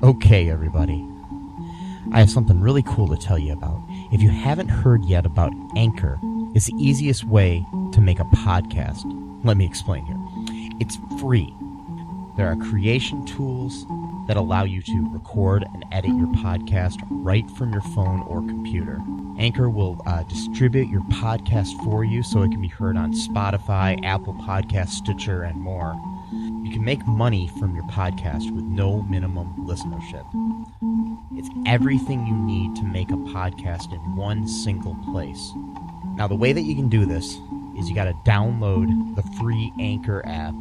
Okay, everybody. I have something really cool to tell you about. If you haven't heard yet about Anchor, it's the easiest way to make a podcast. Let me explain here. It's free. There are creation tools that allow you to record and edit your podcast right from your phone or computer. Anchor will distribute your podcast for you so it can be heard on Spotify, Apple Podcasts, Stitcher, and more. You can make money from your podcast with no minimum listenership. It's everything you need to make a podcast in one single place. Now, the way that you can do this is you got to download the free Anchor app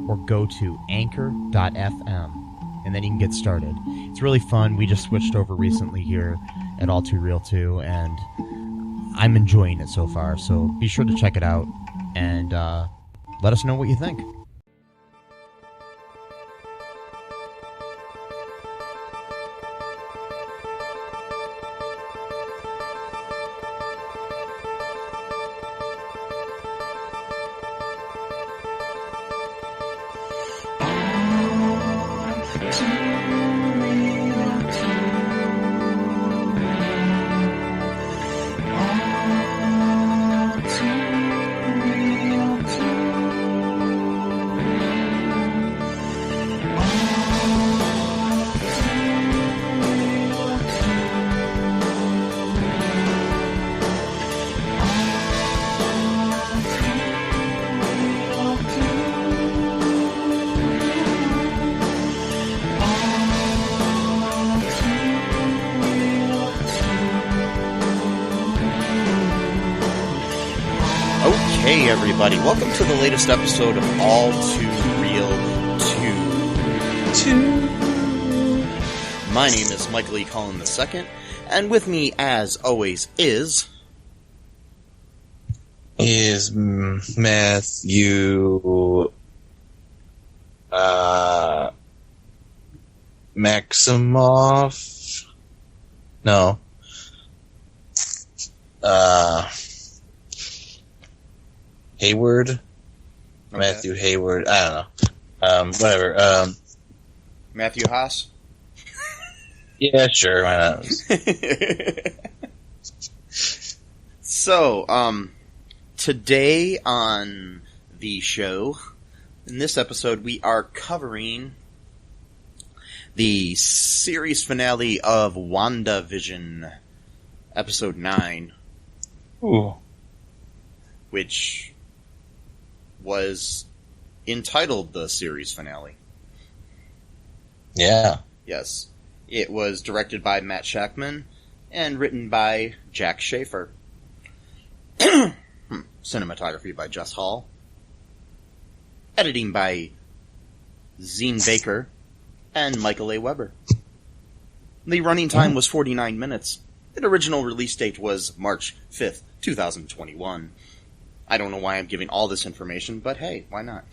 or go to anchor.fm, and then you can get started. It's really fun. We just switched over recently here at All Too Real 2, and I'm enjoying it so far. So be sure to check it out and let us know what you think. Hey everybody, welcome to the latest episode of All Too Real 2. My name is Michael E. Cullen II, and with me, as always, is Matthew Maximoff? No. Hayward? Okay. Matthew Hayward. I don't know. Whatever. Matthew Haas? Yeah, sure. Why not? So, today on the show, in this episode, we are covering the series finale of Wandavision, episode 9. Ooh. Which was entitled the series finale. Yeah. Yes. It was directed by Matt Shakman and written by Jack Schaefer. Cinematography by Jess Hall. Editing by Zine Baker and Michael A. Weber. The running time was 49 minutes. The original release date was March 5th, 2021. I don't know why I'm giving all this information, but hey, why not?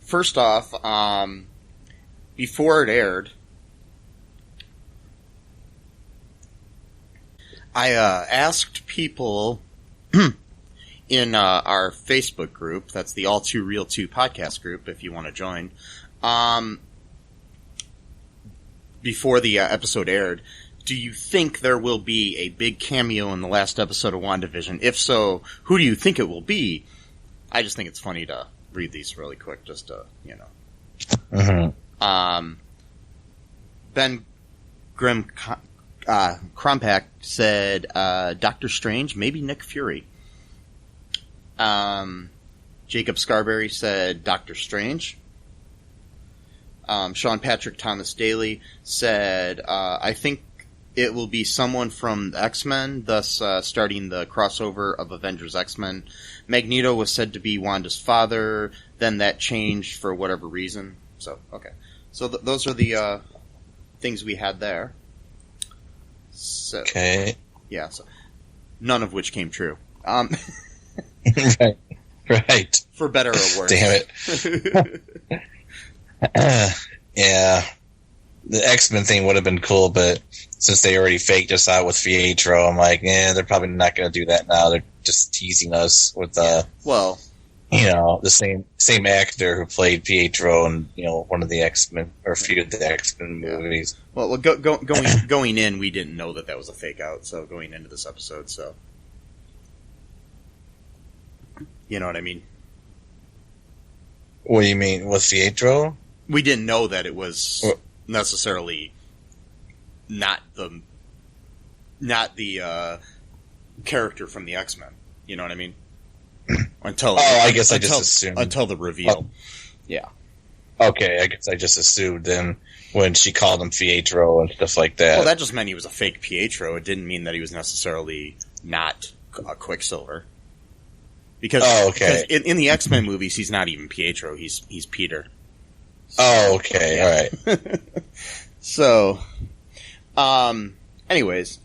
First off, before it aired, I asked people in our Facebook group, that's the All Too Real 2 podcast group, if you want to join, before the episode aired, do you think there will be a big cameo in the last episode of WandaVision? If so, who do you think it will be? I just think it's funny to read these really quick, just to, you know. Mm-hmm. Ben Grimm Krompak said Doctor Strange, maybe Nick Fury. Jacob Scarberry said Doctor Strange. Sean Patrick Thomas Daly said, I think it will be someone from the X-Men, thus starting the crossover of Avengers X-Men. Magneto was said to be Wanda's father, then that changed for whatever reason. So, okay. So those are the things we had there. So, okay. Yeah, so none of which came true. Right. For better or worse. Damn it. Yeah. The X-Men thing would have been cool, but since they already faked us out with Pietro, I'm like, they're probably not going to do that now. They're just teasing us with Well, the same actor who played Pietro in one of the X-Men or a few of the X-Men movies. Well, going in, we didn't know that was a fake out. So going into this episode, so you know what I mean. What do you mean with Pietro? We didn't know that it was necessarily not the character from the X-Men. You know what I mean? I guess I just assumed until the reveal. Yeah. Okay, I guess I just assumed then when she called him Pietro and stuff like that. Well, that just meant he was a fake Pietro. It didn't mean that he was necessarily not a Quicksilver. Because in the X-Men movies, he's not even Pietro. He's Peter. Oh, okay, yeah. All right. So, anyways,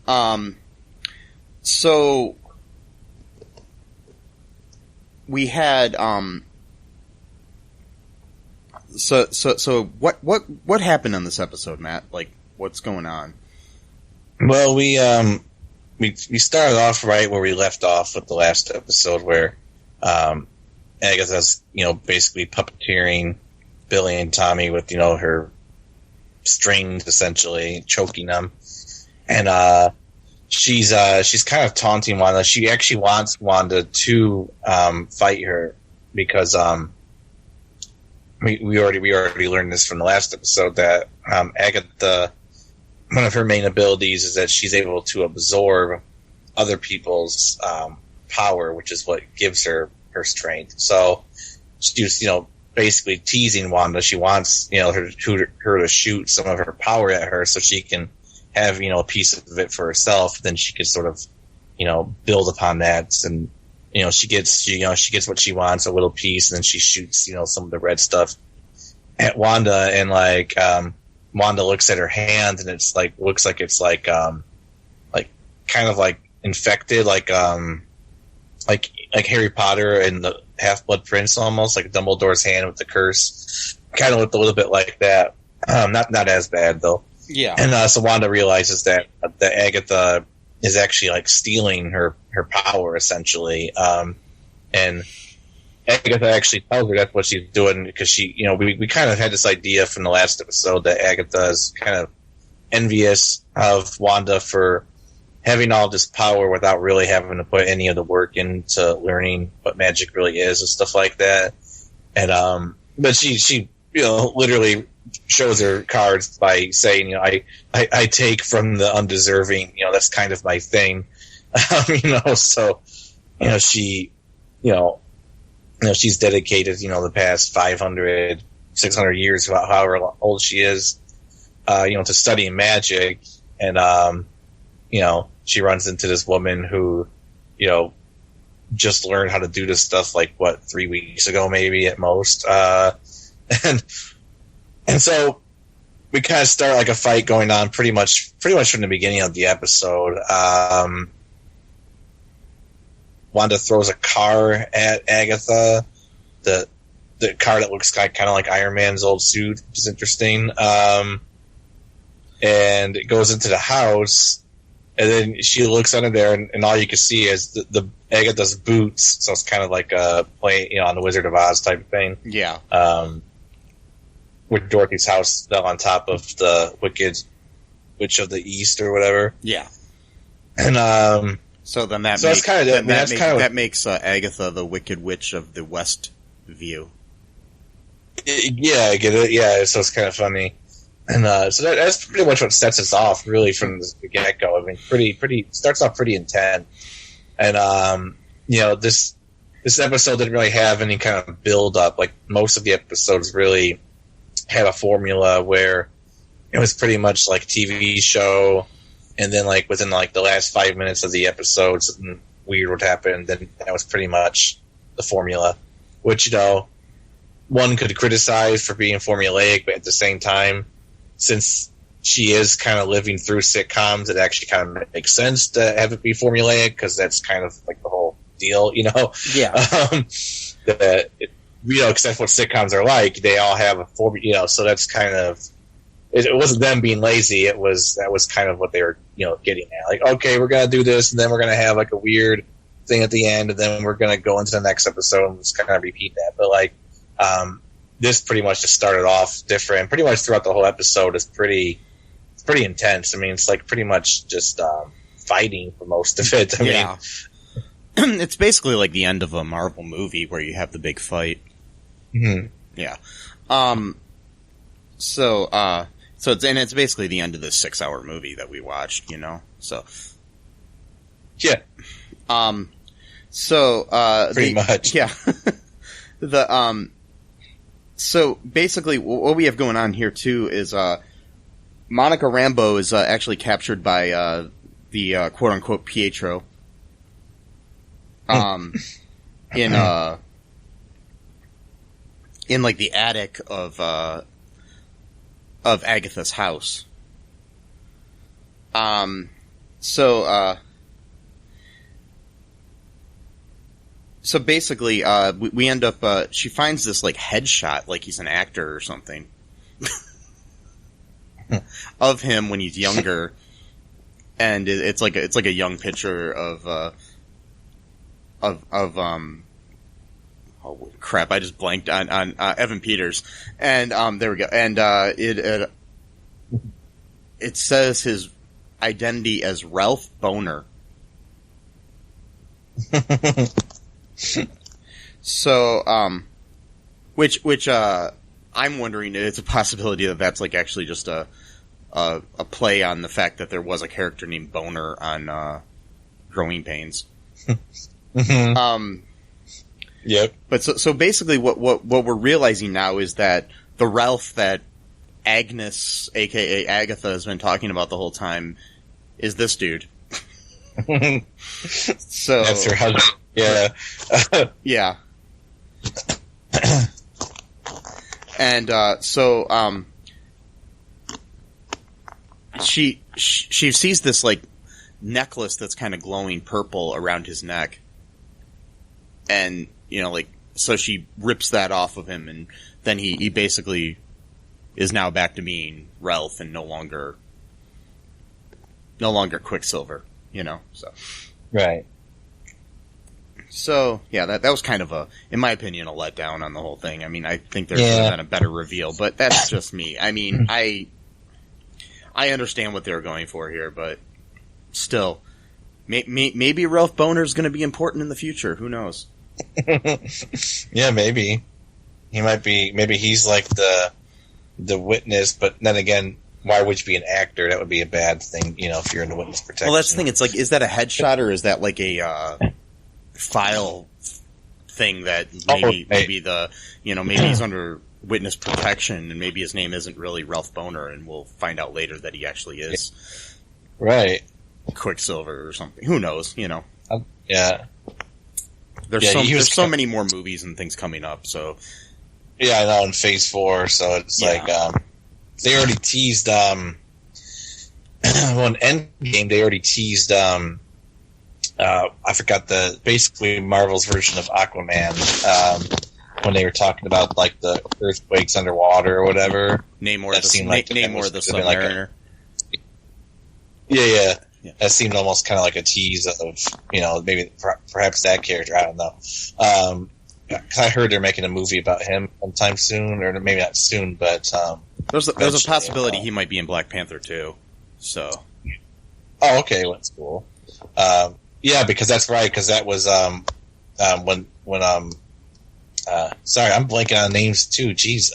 so we had so what happened in this episode, Matt? Like, what's going on? Well, we started off right where we left off with the last episode, where Agatha's basically puppeteering Billy and Tommy with her strings, essentially choking them, and she's kind of taunting Wanda. She actually wants Wanda to fight her because we already learned this from the last episode that Agatha, one of her main abilities is that she's able to absorb other people's power, which is what gives her strength. So she's basically teasing Wanda. She wants her to shoot some of her power at her so she can have a piece of it for herself. Then she could sort of build upon that, and she gets what she wants, a little piece, and then she shoots some of the red stuff at Wanda, and Wanda looks at her hand, and it's looks like it's kind of like infected, like Harry Potter and the Half-Blood Prince, almost like Dumbledore's hand with the curse. Kind of looked a little bit like that. Not as bad though. Yeah. And so Wanda realizes that Agatha is actually stealing her power, essentially. And Agatha actually tells her that's what she's doing, because she, we kind of had this idea from the last episode that Agatha is kind of envious of Wanda for having all this power without really having to put any of the work into learning what magic really is and stuff like that. And but she literally shows her cards by saying, I take from the undeserving. That's kind of my thing. So she she's dedicated the past 500, 600 years, however old she is, to studying magic. And she runs into this woman who just learned how to do this stuff 3 weeks ago, maybe at most. And so we kind of start a fight going on pretty much from the beginning of the episode. Wanda throws a car at Agatha, the car that looks kind of like Iron Man's old suit, which is interesting. And it goes into the house, and then she looks under there, and all you can see is the Agatha's boots. So it's kind of like play on the Wizard of Oz type of thing. Yeah. With Dorothy's house fell on top of the Wicked Witch of the East or whatever. Yeah. And so then that makes Agatha the Wicked Witch of the West View. Yeah, I get it. Yeah, so it's kind of funny. And so that's pretty much what sets us off, really, from the get-go. I mean, pretty starts off pretty intense. And this episode didn't really have any kind of build-up. Most of the episodes really had a formula where it was pretty much like TV show, and then within the last 5 minutes of the episode, something weird would happen. Then that was pretty much the formula, which one could criticize for being formulaic, but at the same time, since she is kind of living through sitcoms, it actually kind of makes sense to have it be formulaic, because that's kind of the whole deal, Yeah. Except what sitcoms are like, they all have a formula, so that's kind of it wasn't them being lazy. That was kind of what they were getting at. Okay, we're gonna do this, and then we're gonna have a weird thing at the end, and then we're going to go into the next episode and just kind of repeat that. But like, this pretty much just started off different. Pretty much throughout the whole episode is pretty intense. I mean, it's like pretty much just fighting for most of it. I mean, it's basically like the end of a Marvel movie where you have the big fight. Mm-hmm. Yeah. So it's basically the end of this 6-hour movie that we watched, you know? So. Yeah. Pretty much. Yeah. So basically what we have going on here too is, Monica Rambeau is, actually captured by, the, quote unquote Pietro. In like the attic of Agatha's house. So basically, we end up, she finds this like headshot, like he's an actor or something, of him when he's younger. And it's like a young picture of oh crap! I just blanked on Evan Peters, and there we go. And it says his identity as Ralph Boner. So, which I'm wondering, it's a possibility that that's like actually just a play on the fact that there was a character named Boner on Growing Pains. Mm-hmm. Yep. But so basically what we're realizing now is that the Ralph that Agnes, aka Agatha, has been talking about the whole time is this dude. So that's her husband. Yeah. Yeah. And she sees this like necklace that's kind of glowing purple around his neck. And, you know, like, so she rips that off of him, and then he basically is now back to being Ralph and no longer Quicksilver, you know, so. Right. So, yeah, that was kind of in my opinion, a letdown on the whole thing. I mean, I think there should have been a better reveal, but that's just me. I mean, I understand what they're going for here, but still, maybe Ralph Boner's going to be important in the future. Who knows? Yeah, maybe. He might be, maybe he's like the witness, but then again, why would you be an actor? That would be a bad thing, you know, if you're in the witness protection. Well, that's the thing. It's like, is that a headshot or is that like a file thing that maybe the, you know, maybe he's under witness protection and maybe his name isn't really Ralph Boner and we'll find out later that he actually is. Right. Quicksilver or something. Who knows, you know? Yeah. There's so many more movies and things coming up, so. Yeah, I know, in Phase 4, so it's like, they already teased, well, in Endgame, they already teased, I forgot basically Marvel's version of Aquaman, when they were talking about, like, the earthquakes underwater or whatever. Namor the Submariner. Yeah. That seemed almost kind of like a tease of, you know, maybe perhaps that character. I don't know. 'Cause I heard they're making a movie about him sometime soon, or maybe not soon, but there's a possibility he might be in Black Panther too. So. Oh, okay, well, that's cool. Yeah, because that's right. Because that was when sorry, I'm blanking on names too. Jeez,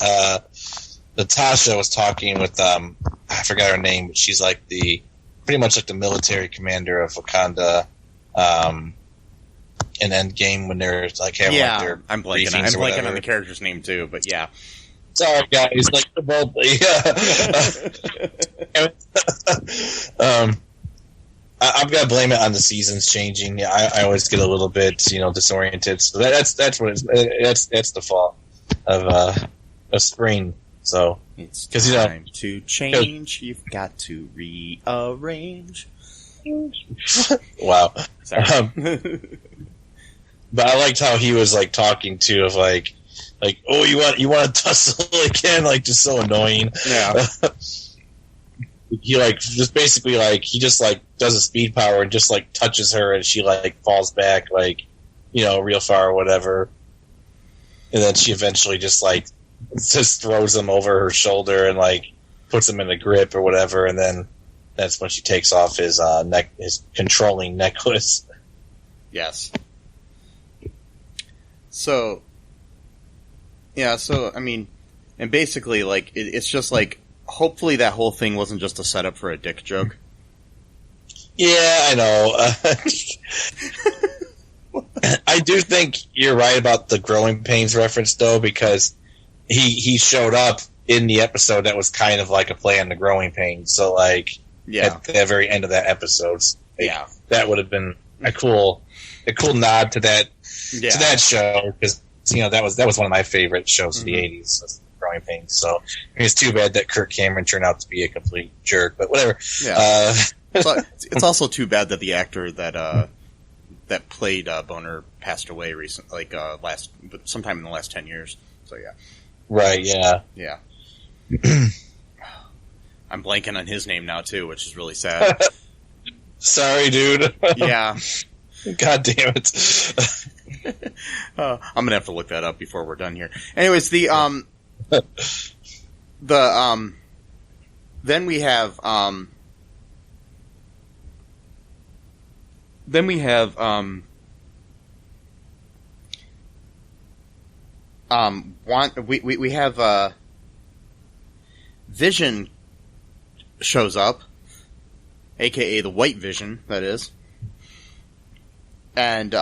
Natasha was talking with I forgot her name, but she's like pretty much like the military commander of Wakanda, in Endgame when they're like having their I'm blanking on the character's name too, but yeah. Sorry guys, like I'm gonna blame it on the seasons changing. Yeah, I always get a little bit, you know, disoriented. So that's what that's the fault of spring. So it's time to change. You've got to rearrange. Wow. Sorry. But I liked how he was like talking too, of like, oh, you want to tussle again? Like, just so annoying. Yeah. he like just basically like he just like does a speed power and just like touches her and she like falls back like real far or whatever, and then she eventually just like just throws him over her shoulder and like puts him in a grip or whatever, and then that's when she takes off his his controlling necklace. Yes. So yeah, so I mean, and basically like it's just like hopefully that whole thing wasn't just a setup for a dick joke. Yeah, I know. I do think you're right about the growing pains reference, though, because he showed up in the episode that was kind of like a play on the growing pains. So, like, at the very end of that episode, like, that would have been a cool nod to that show, because that was one of my favorite shows of the '80s. Growing pains. So it's too bad that Kirk Cameron turned out to be a complete jerk, but whatever. Yeah. It's also too bad that the actor that played Boner passed away recently, like sometime in the last 10 years. So yeah. Right. Yeah. Yeah. I'm blanking on his name now too, which is really sad. Sorry, dude. Yeah. God damn it. I'm gonna have to look that up before we're done here. Anyways, then we have we have Vision shows up, aka the White Vision, that is, and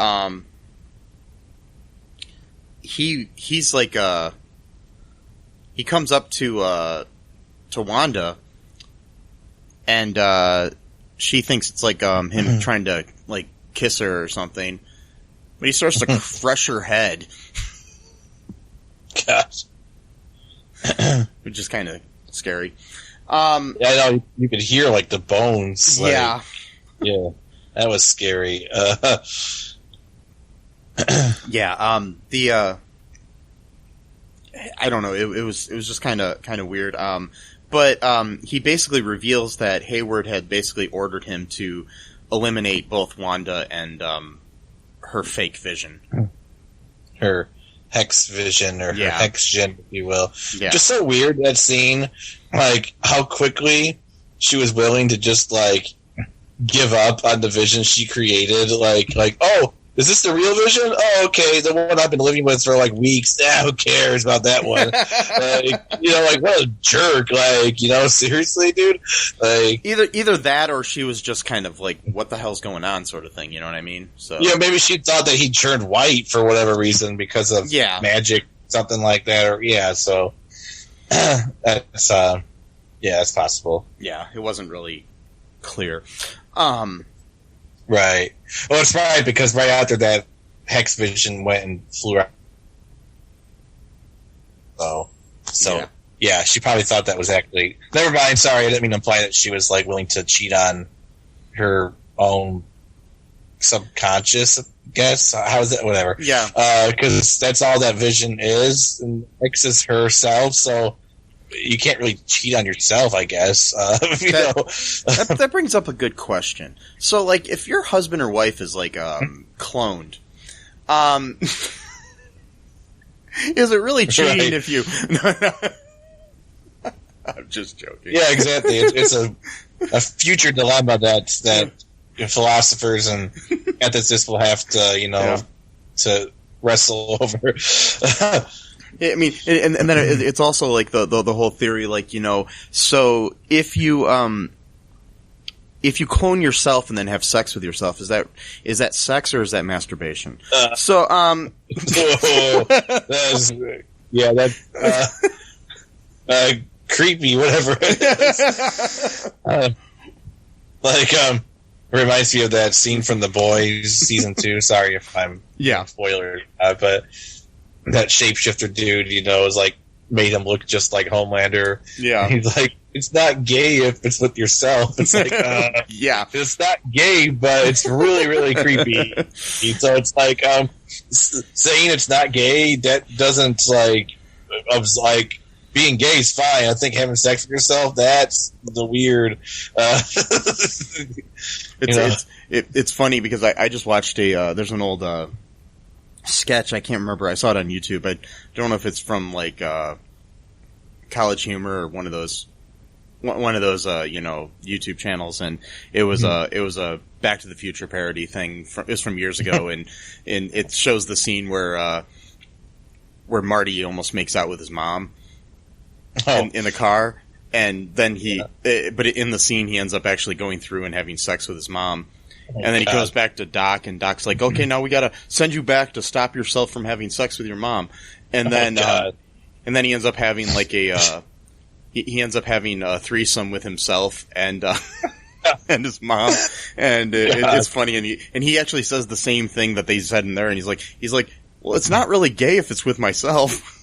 he's like he comes up to Wanda, and she thinks it's like him trying to like kiss her or something, but he starts to crush her head. Gosh. Which is kind of scary. Yeah, I know, you could hear like the bones. Like, yeah, that was scary. Yeah. I don't know. It was just kind of weird. But he basically reveals that Hayward had basically ordered him to eliminate both Wanda and her fake vision, her hex vision, or her hex gen, if you will. Yeah. Just so weird, that scene, like how quickly she was willing to just like give up on the vision she created. Like, oh, is this the real vision? Oh, okay, the one I've been living with for like weeks. Who cares about that one? Like what a jerk. Like, seriously, dude. Like, either that, or she was just kind of like, what the hell's going on, sort of thing. You know what I mean? So maybe she thought that he turned white for whatever reason because of magic, something like that. Or so that's it's possible. Yeah, it wasn't really clear. Right. Well, it's right, because right after that, Hex Vision went and flew out. So she probably thought that was actually... Never mind, sorry, I didn't mean to imply that she was, like, willing to cheat on her own subconscious, I guess. How's that? Whatever. Yeah. Because that's all that Vision is, and Hex is herself, so... You can't really cheat on yourself, I guess. That brings up a good question. So, like, if your husband or wife is, like, cloned, is it really cheating if you... I'm just joking. Yeah, exactly. It's a future dilemma that philosophers and ethicists will have to, to wrestle over. I mean, and then it's also like the whole theory, like, so if you clone yourself and then have sex with yourself, is that sex or is that masturbation? That's creepy, whatever. Reminds me of that scene from The Boys season 2. Sorry if I'm spoiler, but. That shapeshifter dude, is like made him look just like Homelander. Yeah, and he's like, it's not gay if it's with yourself. It's like, it's not gay, but it's really, really creepy. So it's like, saying it's not gay, that doesn't being gay is fine. I think having sex with yourself, that's the weird. It's funny because I just watched there's an old sketch. I can't remember. I saw it on YouTube. I don't know if it's from like College Humor or one of those YouTube channels, and it was a Back to the Future parody thing. It was from years ago, and it shows the scene where Marty almost makes out with his mom in the car, and then but in the scene he ends up actually going through and having sex with his mom. And then he goes back to Doc, and Doc's like, okay, now we gotta send you back to stop yourself from having sex with your mom. And then he ends up having like he ends up having a threesome with himself and and his mom. And it's funny. And he actually says the same thing that they said in there. And he's like, well, it's not really gay if it's with myself.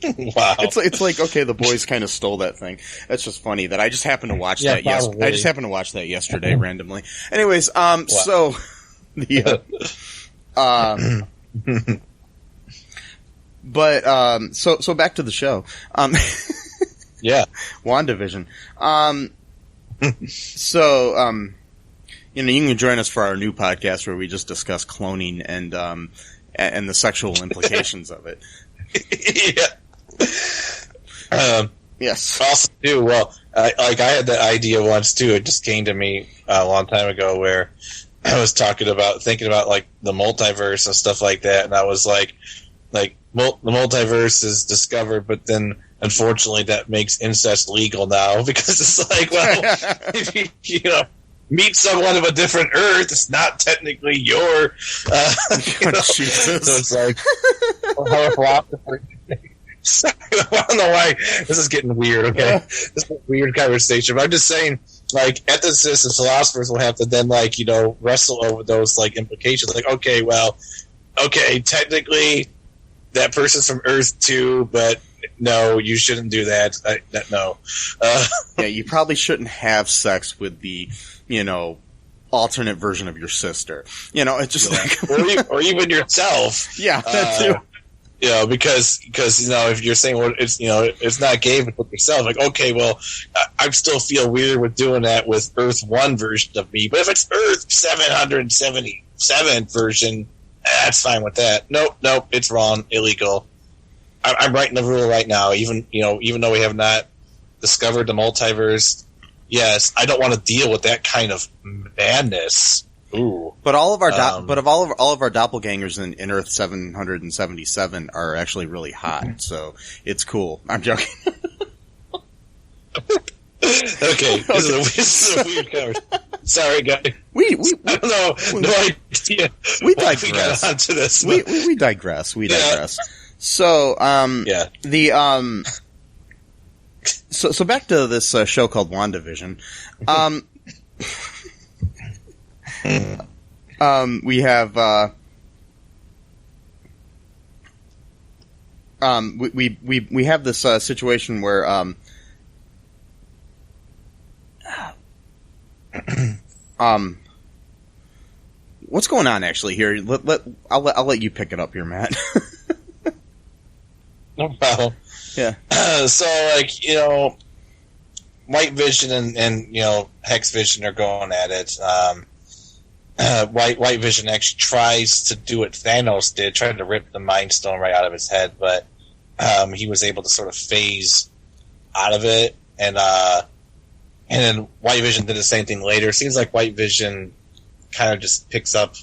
Wow. It's like, okay, the boys kind of stole that thing. That's just funny that I just happened to watch that. I just happened to watch that yesterday randomly. Anyways, wow. So the but so back to the show. Yeah, WandaVision. So you can join us for our new podcast where we just discuss cloning and the sexual implications of it. Yeah. Yes. Also, too. Well, I had that idea once too. It just came to me a long time ago where I was thinking about like the multiverse and stuff like that, and I was like the multiverse is discovered, but then unfortunately that makes incest legal now because it's like, well, if you meet someone of a different Earth, it's not technically your. Jesus. So it's like, I don't know why this is getting weird. Okay, this is a weird conversation. But I'm just saying, like, ethicists and philosophers will have to then, like, wrestle over those like implications. Like, okay, technically that person's from Earth too, but no, you shouldn't do that. No. Yeah, you probably shouldn't have sex with the, alternate version of your sister. It's just like... or even yourself. Yeah, that too. Because if you're saying, well, it's it's not gay but with yourself, like, okay, well, I still feel weird with doing that with Earth 1 version of me, but if it's Earth 777 version, that's fine with that. Nope, it's wrong, illegal. I'm writing the rule right now, even though we have not discovered the multiverse. Yes, I don't want to deal with that kind of madness. Ooh. But all of our all of our doppelgangers in Earth 777 are actually really hot, so it's cool. I'm joking. Okay, this is a weird conversation. Sorry, guys. We I don't know. No idea. We digress. We got onto this. We digress. We digress. So So back to this show called WandaVision. We have we have this situation where what's going on actually here? I'll let you pick it up here, Matt. No problem. Yeah. So White Vision and Hex Vision are going at it. White Vision actually tries to do what Thanos did, trying to rip the Mind Stone right out of his head, but he was able to sort of phase out of it, and then White Vision did the same thing later. It seems like White Vision kind of just picks up,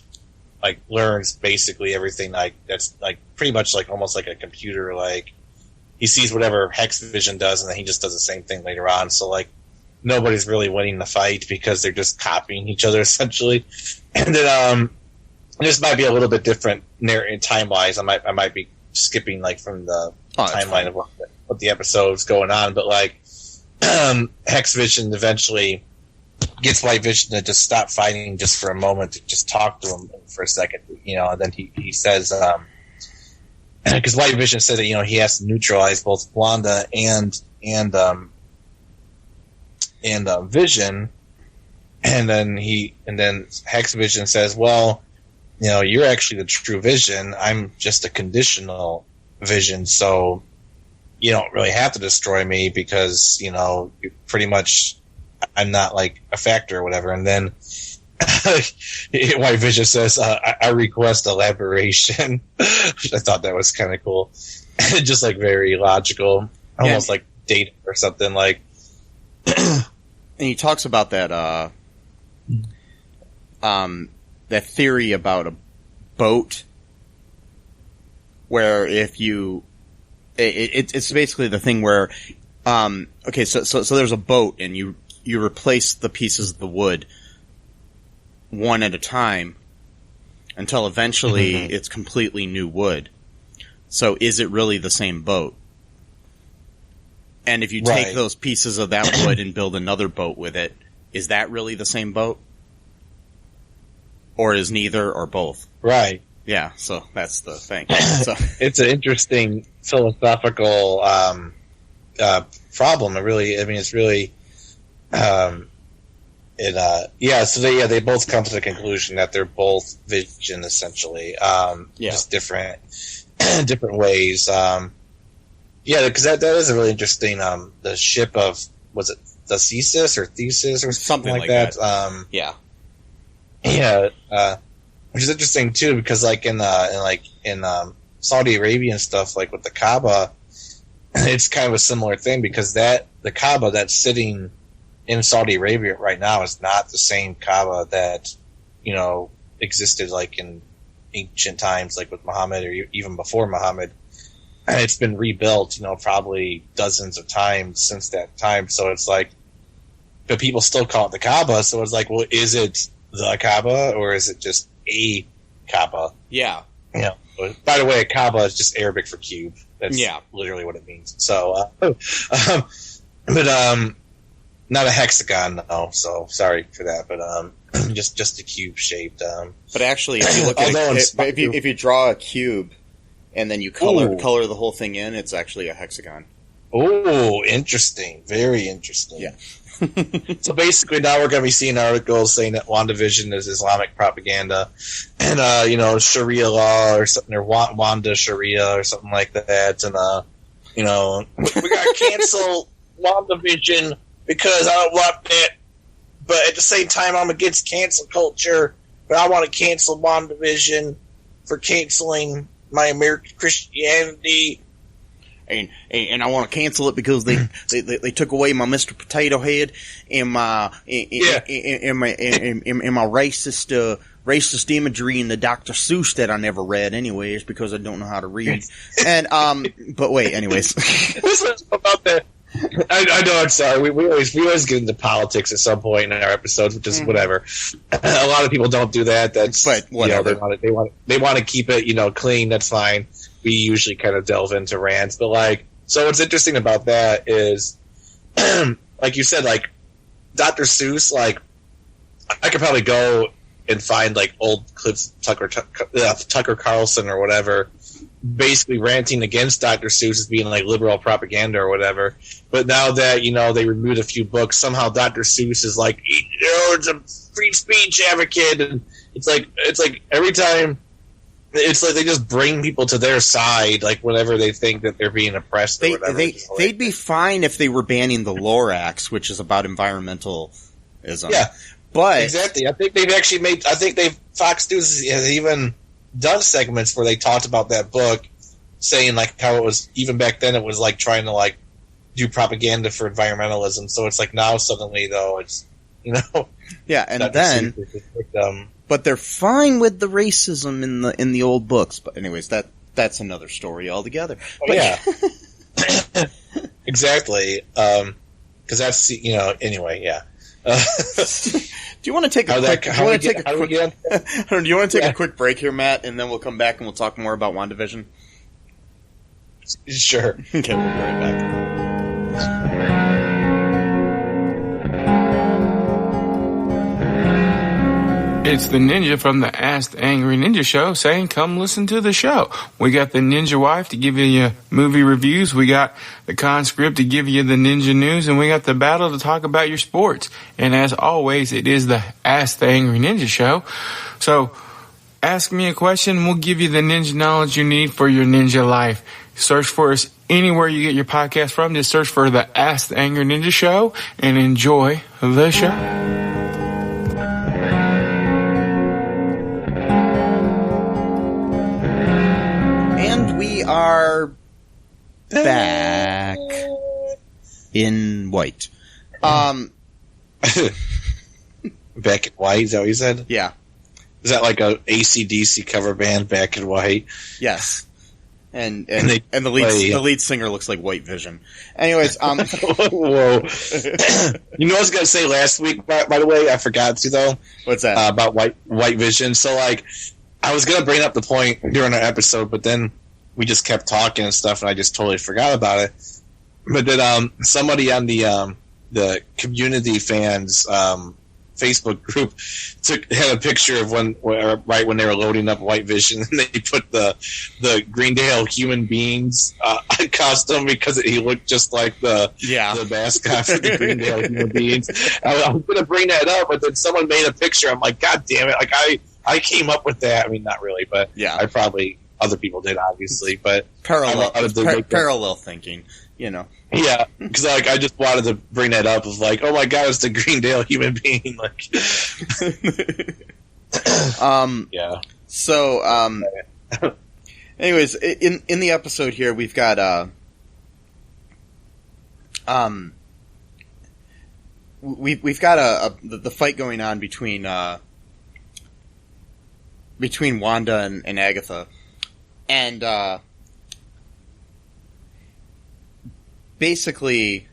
like, learns basically everything, like, that's like pretty much like almost like a computer, like he sees whatever Hex Vision does, and then he just does the same thing later on. So, like, nobody's really winning the fight because they're just copying each other essentially. And then this might be a little bit different time wise. I might be skipping like from the timeline of what the episode's going on, but like Hex Vision eventually gets White Vision to just stop fighting just for a moment, to just talk to him for a second, and then he says, because White Vision said that he has to neutralize both Wanda and Vision, and then Hex Vision says, well, you're actually the true Vision. I'm just a conditional Vision, so you don't really have to destroy me because, pretty much I'm not like a factor or whatever. And then White Vision says, I request elaboration. I thought that was kind of cool. Just like very logical, almost like data or something like. And he talks about that, that theory about a boat where if you, it's basically the thing where, okay, so there's a boat and you replace the pieces of the wood one at a time until eventually it's completely new wood. So is it really the same boat? And if you take those pieces of that wood and build another boat with it, is that really the same boat? Or is neither or both? Right. Yeah, so that's the thing. So it's an interesting philosophical problem. It's really so they both come to the conclusion that they're both vision essentially. Just different ways. Because that is a really interesting. The ship of, was it the Thesis or something like that? Which is interesting too, because like in Saudi Arabia and stuff, like with the Kaaba, it's kind of a similar thing because the Kaaba that's sitting in Saudi Arabia right now is not the same Kaaba that existed like in ancient times, like with Muhammad or even before Muhammad. And it's been rebuilt, probably dozens of times since that time. So it's like, but people still call it the Kaaba. So it's like, well, is it the Kaaba or is it just a Kaaba? Yeah. By the way, a Kaaba is just Arabic for cube. That's literally what it means. So, but not a hexagon, no. So sorry for that, but just a cube shaped. But actually, if you look at if you draw a cube and then you color the whole thing in, it's actually a hexagon. Oh, interesting. Very interesting. Yeah. So basically now we're going to be seeing articles saying that Wandavision is Islamic propaganda and, Sharia law or something, or Wanda Sharia or something like that. And, we got to cancel Wandavision because I don't want that. But at the same time, I'm against cancel culture, but I want to cancel Wandavision for canceling my American Christianity. And I want to cancel it because they took away my Mr. Potato Head and my my racist imagery in the Dr. Seuss that I never read anyways because I don't know how to read. And but wait, anyways, about that. I know. I'm sorry. We always get into politics at some point in our episodes, which is whatever. A lot of people don't do that. But whatever. They want to keep it clean. That's fine. We usually kind of delve into rants, but so what's interesting about that is, like you said, like Dr. Seuss, like I could probably go and find old clips of Tucker Carlson or whatever, basically ranting against Dr. Seuss as being liberal propaganda or whatever. But now that they removed a few books, somehow Dr. Seuss is it's a free speech advocate, and it's like every time. It's like they just bring people to their side, whenever they think that they're being oppressed or whatever. They'd be fine if they were banning the Lorax, which is about environmentalism. Yeah, but exactly. I think Fox News has even done segments where they talked about that book, saying how it was, even back then it was trying to do propaganda for environmentalism. So it's now suddenly though it's yeah, and then. But they're fine with the racism in the old books. But anyways, that's another story altogether. Oh, yeah, exactly. Because that's anyway. Yeah. Do you want to take a quick break here, Matt, and then we'll come back and we'll talk more about WandaVision? Sure. Okay, we'll be right back. It's the Ninja from the Ask the Angry Ninja Show saying, come listen to the show. We got the Ninja Wife to give you your movie reviews. We got the Conscript to give you the Ninja News. And we got the Battle to talk about your sports. And as always, it is the Ask the Angry Ninja Show. So ask me a question and we'll give you the ninja knowledge you need for your ninja life. Search for us anywhere you get your podcast from. Just search for the Ask the Angry Ninja Show and enjoy the show. And we are back in white. Back in White, is that what you said? Yeah. Is that like a AC/DC cover band, Back in White? Yes. And they the lead singer looks like White Vision. Anyways, Whoa. You know what I was going to say last week, by the way? I forgot to, though. What's that? About White Vision. So, like, I was going to bring up the point during our episode, but then we just kept talking and stuff, and I just totally forgot about it. But then somebody on the community fans Facebook group had a picture of right when they were loading up White Vision, and they put the Greendale human beings costume because he looked just like the mascot for the Greendale human beings. I was going to bring that up, but then someone made a picture. I'm like, God damn it! Like I came up with that. I mean, not really, but yeah, I probably other people did, obviously, but parallel thinking, you know. Yeah, because I just wanted to bring that up of like, oh my god, it's the Greendale human being. Like, yeah. So, anyways, in the episode here, we've got we've got the fight going on between Wanda and Agatha, and basically,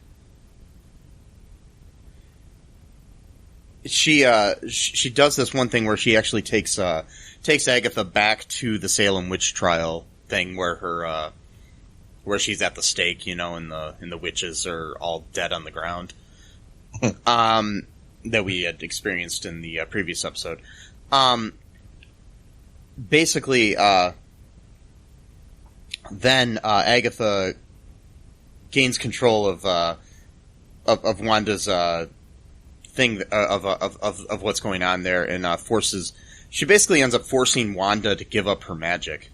she does this one thing where she actually takes Agatha back to the Salem witch trial thing where where she's at the stake, you know, and the witches are all dead on the ground, that we had experienced in the previous episode. Basically, then Agatha gains control of Wanda's thing of what's going on there, and she basically ends up forcing Wanda to give up her magic.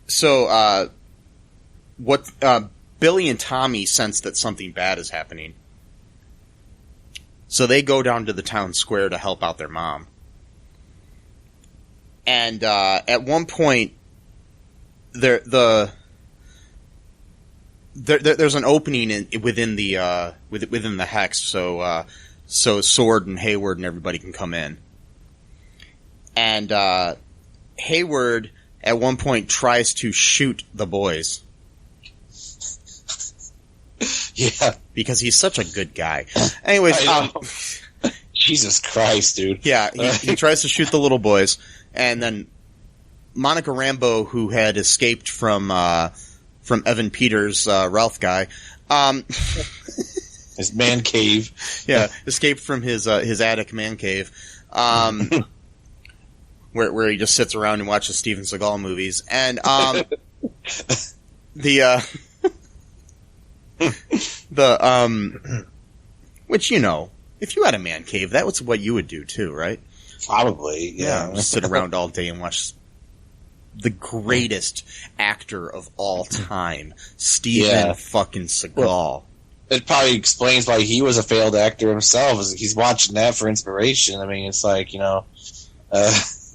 So Billy and Tommy sense that something bad is happening, so they go down to the town square to help out their mom. And at one point, there's an opening within the hex, so Sword and Hayward and everybody can come in. And Hayward at one point tries to shoot the boys. Yeah, because he's such a good guy. Anyways, Jesus Christ, dude. Yeah, he tries to shoot the little boys. And then Monica Rambeau, who had escaped from Evan Peters' Ralph guy, his man cave, escaped from his attic man cave, where he just sits around and watches Steven Seagal movies, and which, you know, if you had a man cave, that was what you would do too, right? Probably, yeah. Just sit around all day and watch the greatest actor of all time, Steven fucking Seagal. Well, it probably explains why he was a failed actor himself. He's watching that for inspiration. I mean, it's like, you know.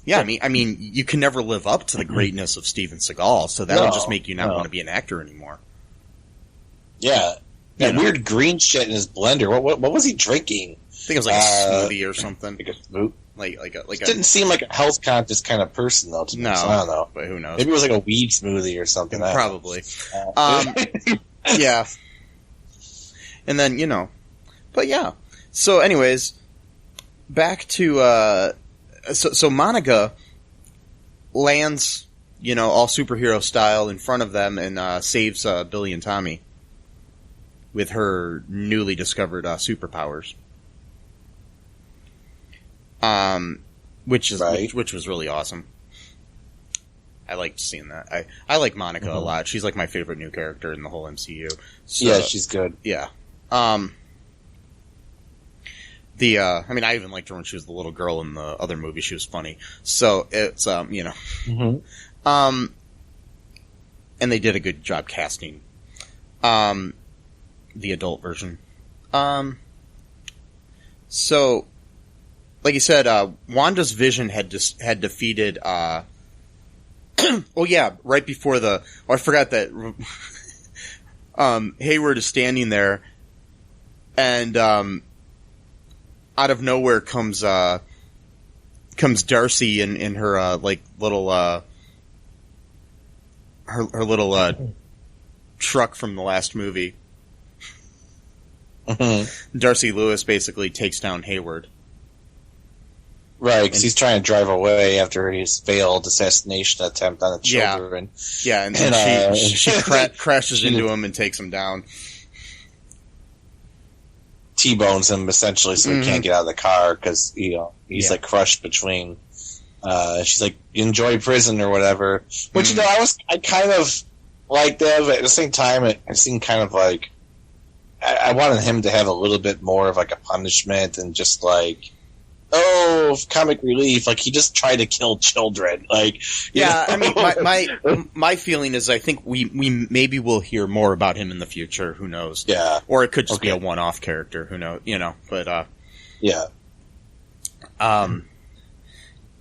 Yeah, I mean, you can never live up to the greatness of Steven Seagal, so that'll just make you not want to be an actor anymore. Yeah, that weird green shit in his blender. What was he drinking? I think it was like a smoothie or something. Like a smoothie. Like didn't seem like a health conscious kind of person though. To me, no, so I don't know. But who knows? Maybe it was like a weed smoothie or something. Probably. Yeah. And then, you know, but yeah. So, anyways, back to so Monica lands, you know, all superhero style in front of them and saves Billy and Tommy with her newly discovered superpowers. Which was really awesome. I liked seeing that. I like Monica a lot. She's like my favorite new character in the whole MCU. So, yeah, she's good. Yeah. I mean, I even liked her when she was the little girl in the other movie. She was funny. So it's, you know. Mm-hmm. And they did a good job casting, the adult version. So, like you said, Wanda's vision had defeated, oh yeah, right before I forgot that, Hayward is standing there, and, out of nowhere comes Darcy in her, like, little, her little, truck from the last movie. Mm-hmm. Darcy Lewis basically takes down Hayward. Right, because he's trying to drive away after his failed assassination attempt on the children. Yeah, and then she crashes into him and takes him down. T-bones him, essentially, so he can't get out of the car, because, you know, he's, like, crushed between... she's like, enjoy prison or whatever. Which, you know, I kind of like that, but at the same time, it seemed kind of like... I wanted him to have a little bit more of, like, a punishment and just, like... Oh, comic relief! Like he just tried to kill children. Like, yeah, I mean, my feeling is I think we maybe will hear more about him in the future. Who knows? Yeah, or it could just be a one-off character. Who knows? You know, but yeah.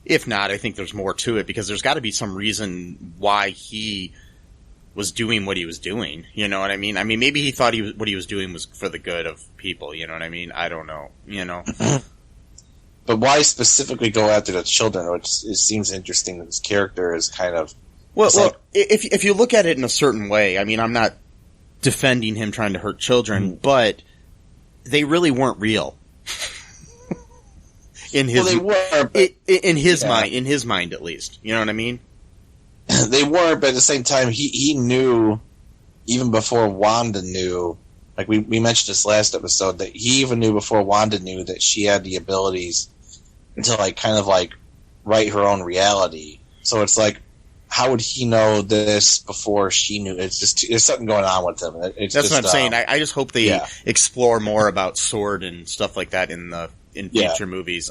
If not, I think there's more to it because there's got to be some reason why he was doing what he was doing. You know what I mean? I mean, maybe he thought what he was doing was for the good of people. You know what I mean? I don't know. You know. But why specifically go after the children? Which it seems interesting that his character is kind of... Well, if you look at it in a certain way, I mean, I'm not defending him trying to hurt children, but they really weren't real. In his mind, at least. You know what I mean? They were, but at the same time, he knew, even before Wanda knew, like we mentioned this last episode, that he even knew before Wanda knew that she had the abilities to like kind of like write her own reality. So it's like, how would he know this before she knew? It's just there's something going on with him. That's just, what I'm saying. I just hope they explore more about Sword and stuff like that in future movies.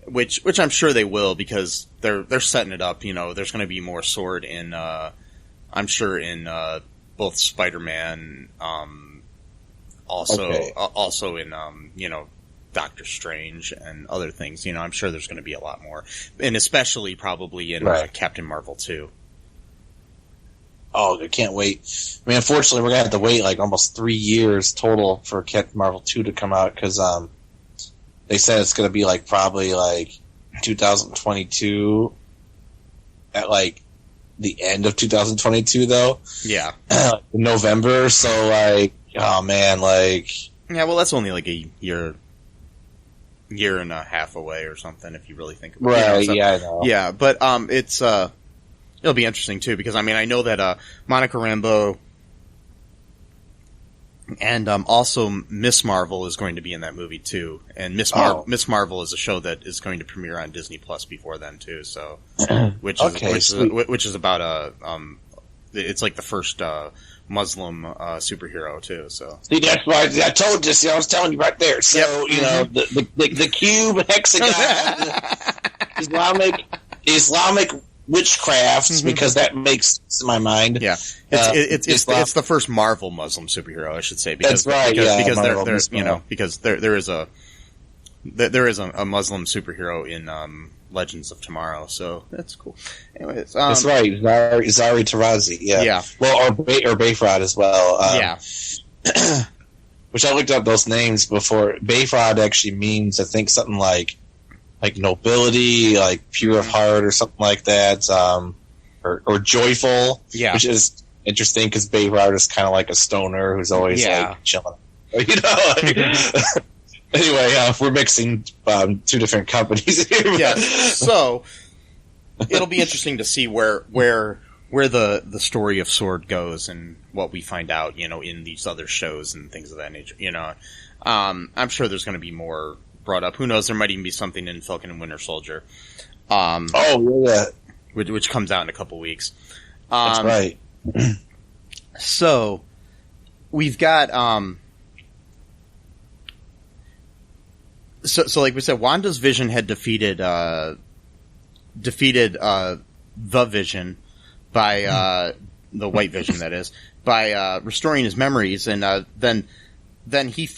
Which I'm sure they will because they're setting it up. You know, there's going to be more Sword in I'm sure in both Spider-Man, also in you know, Doctor Strange and other things. You know, I'm sure there's going to be a lot more, and especially probably in Captain Marvel 2. Oh, I can't wait. I mean, unfortunately, we're going to have to wait like almost 3 years total for Captain Marvel 2 to come out because they said it's going to be like probably like 2022 at like the end of 2022 though. Yeah. November. So like, oh man, like. Yeah, well, that's only like a year and a half away or something if you really think about it. Right, so, yeah, I know. Yeah, but it's it'll be interesting too because I mean I know that Monica Rambeau and also Miss Marvel is going to be in that movie too. And Miss Marvel is a show that is going to premiere on Disney Plus before then too. So which is about it's like the first Muslim superhero too. So see, that's why I told you. See, I was telling you right there. So you know the cube hexagon Islamic witchcraft because that makes sense in my mind. Yeah, it's the first Marvel Muslim superhero, I should say. Because, that's right. Because you know because there is a Muslim superhero in Legends of Tomorrow, so that's cool. Anyways, that's right. Zari Tarazi. Yeah. Well, or Bayfrod as well. Which I looked up those names before. Bayfrod actually means, I think, something like nobility, like pure of heart, or something like that. Or joyful. Yeah. Which is interesting because Bayfrod is kind of like a stoner who's always like chilling. You know. Anyway, we're mixing two different companies here. Yes. So it'll be interesting to see where the story of Sword goes and what we find out, you know, in these other shows and things of that nature. You know, I'm sure there's going to be more brought up. Who knows? There might even be something in Falcon and Winter Soldier. Which comes out in a couple weeks. That's right. So we've got So like we said, Wanda's vision had defeated the Vision by the White Vision, that is, by restoring his memories, and then he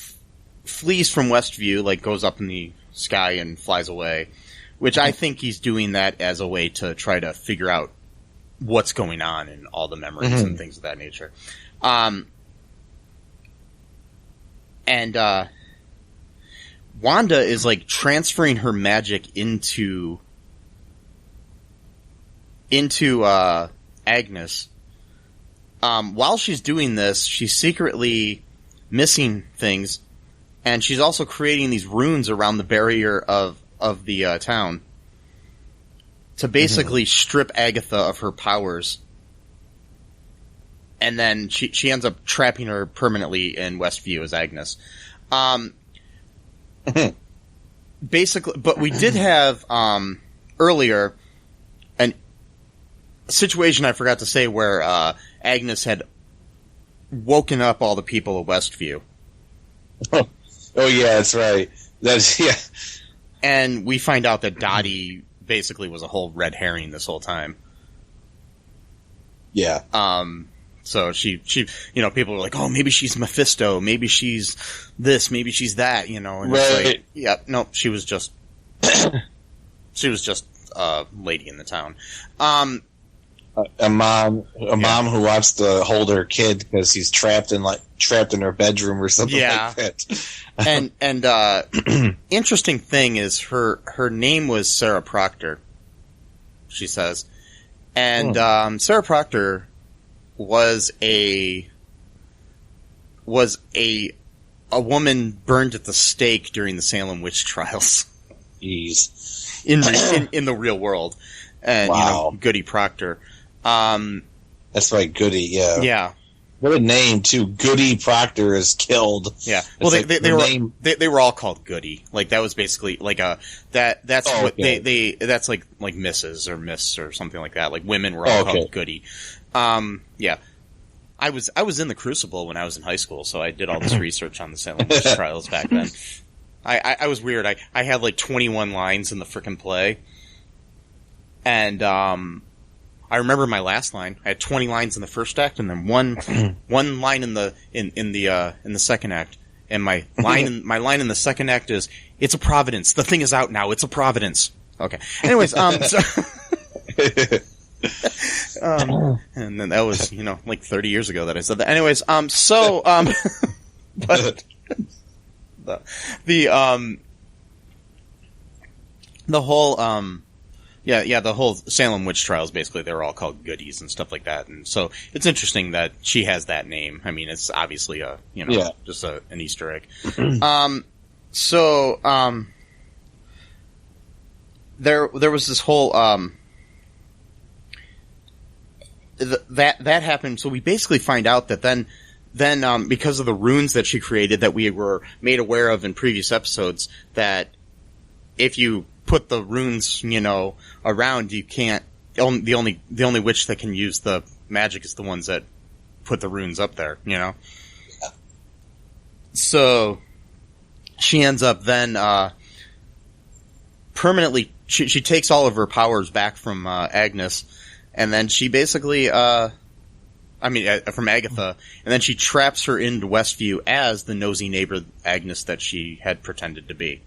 flees from Westview, like goes up in the sky and flies away, which I think he's doing that as a way to try to figure out what's going on in all the memories and things of that nature. And Wanda is like transferring her magic into Agnes. While she's doing this, she's secretly missing things, and she's also creating these runes around the barrier of the town to basically strip Agatha of her powers. And then she ends up trapping her permanently in Westview as Agnes. Basically, but we did have earlier a situation I forgot to say where Agnes had woken up all the people of Westview. Oh yeah, that's right. Yeah. And we find out that Dottie basically was a whole red herring this whole time. Yeah. So she, people were like, oh, maybe she's Mephisto, maybe she's this, maybe she's that, and right. It's like, yeah, no, she was just a lady in the town. A mom who wants to hold her kid because he's trapped in her bedroom or something like that. and interesting thing is her name was Sarah Proctor, she says, and Sarah Proctor was a woman burned at the stake during the Salem witch trials. Jeez. in the real world. And wow. Goody Proctor. That's right, Goody, yeah. Yeah. What a name too. Goody Proctor is killed. Yeah. Well, they were all called Goody. Like that was basically like that's what okay. That's like Mrs. or Miss or something like that. Like women were all called Goody. Yeah. I was in the Crucible when I was in high school, so I did all this research on the Salem witch trials back then. I was weird. I had like 21 lines in the frickin' play. And I remember my last line. I had 20 lines in the first act, and then one line in the second act. And my line in the second act is, "It's a Providence. The thing is out now. It's a Providence." Okay. Anyways, so, and then that was like 30 years ago that I said that. Anyways, but the whole the whole Salem witch trials, basically, they were all called Goodies and stuff like that. And so it's interesting that she has that name. I mean, it's obviously just an Easter egg. There was this whole, that happened. So we basically find out that then, because of the runes that she created that we were made aware of in previous episodes, that if you put the runes, around, you can't. The only witch that can use the magic is the ones that put the runes up there. Yeah. So she ends up then permanently. She takes all of her powers back from Agnes, and then she basically, from Agatha, and then she traps her into Westview as the nosy neighbor Agnes that she had pretended to be.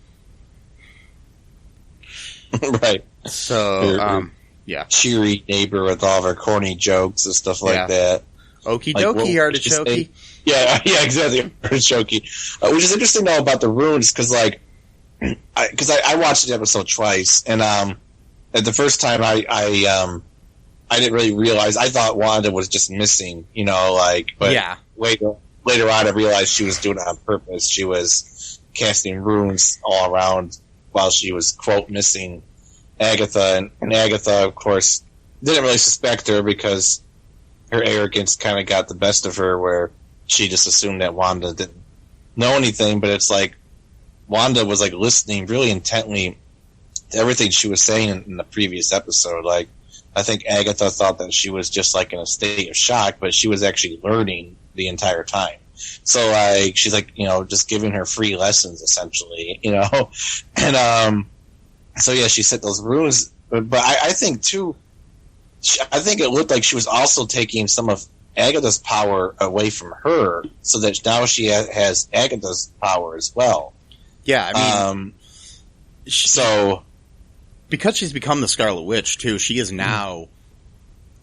Right. So, cheery neighbor with all of her corny jokes and stuff like that. Okie dokie, artichoke. Yeah, exactly, artichoke. Which is interesting though about the runes, because I watched the episode twice, and at the first time I didn't really realize. I thought Wanda was just missing, but later on I realized she was doing it on purpose. She was casting runes all around while she was, quote, missing Agatha. And Agatha, of course, didn't really suspect her because her arrogance kind of got the best of her, where she just assumed that Wanda didn't know anything. But it's like Wanda was like listening really intently to everything she was saying in the previous episode. Like, I think Agatha thought that she was just like in a state of shock, but she was actually learning the entire time. So like she's like, just giving her free lessons essentially, and so yeah, she set those runes. But I think too, I think it looked like she was also taking some of Agatha's power away from her, so that now she has Agatha's power as well. Yeah, I mean, so because she's become the Scarlet Witch too, she is now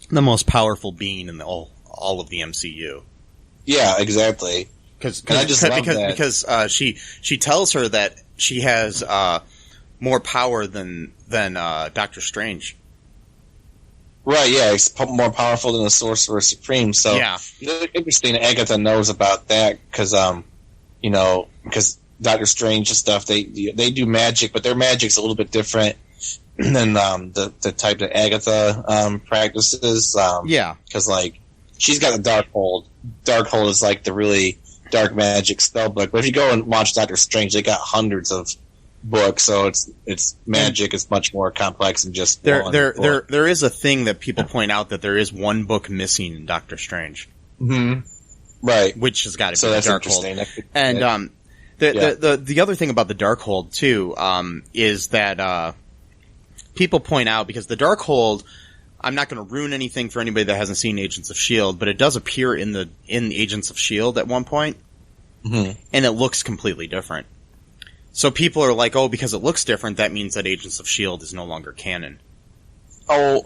the most powerful being in all of the MCU. Yeah, exactly. Because she tells her that she has more power than Doctor Strange. Right, yeah, it's more powerful than the Sorcerer Supreme. So yeah, interesting. Agatha knows about that because because Doctor Strange and stuff they do magic, but their magic's a little bit different than the type that Agatha practices. Yeah, because like she's got the Darkhold. Darkhold is like the really dark magic spell book. But if you go and watch Doctor Strange, they got hundreds of books, so it's magic. It's much more complex than just one book. There is a thing that people point out that there is one book missing in Doctor Strange. Mm-hmm. Right, which has got to be that's the Darkhold. And the other thing about the Darkhold too is that people point out, because the Darkhold, I'm not going to ruin anything for anybody that hasn't seen Agents of S.H.I.E.L.D., but it does appear in Agents of S.H.I.E.L.D. at one point, and it looks completely different. So people are like, oh, because it looks different, that means that Agents of S.H.I.E.L.D. is no longer canon. Oh,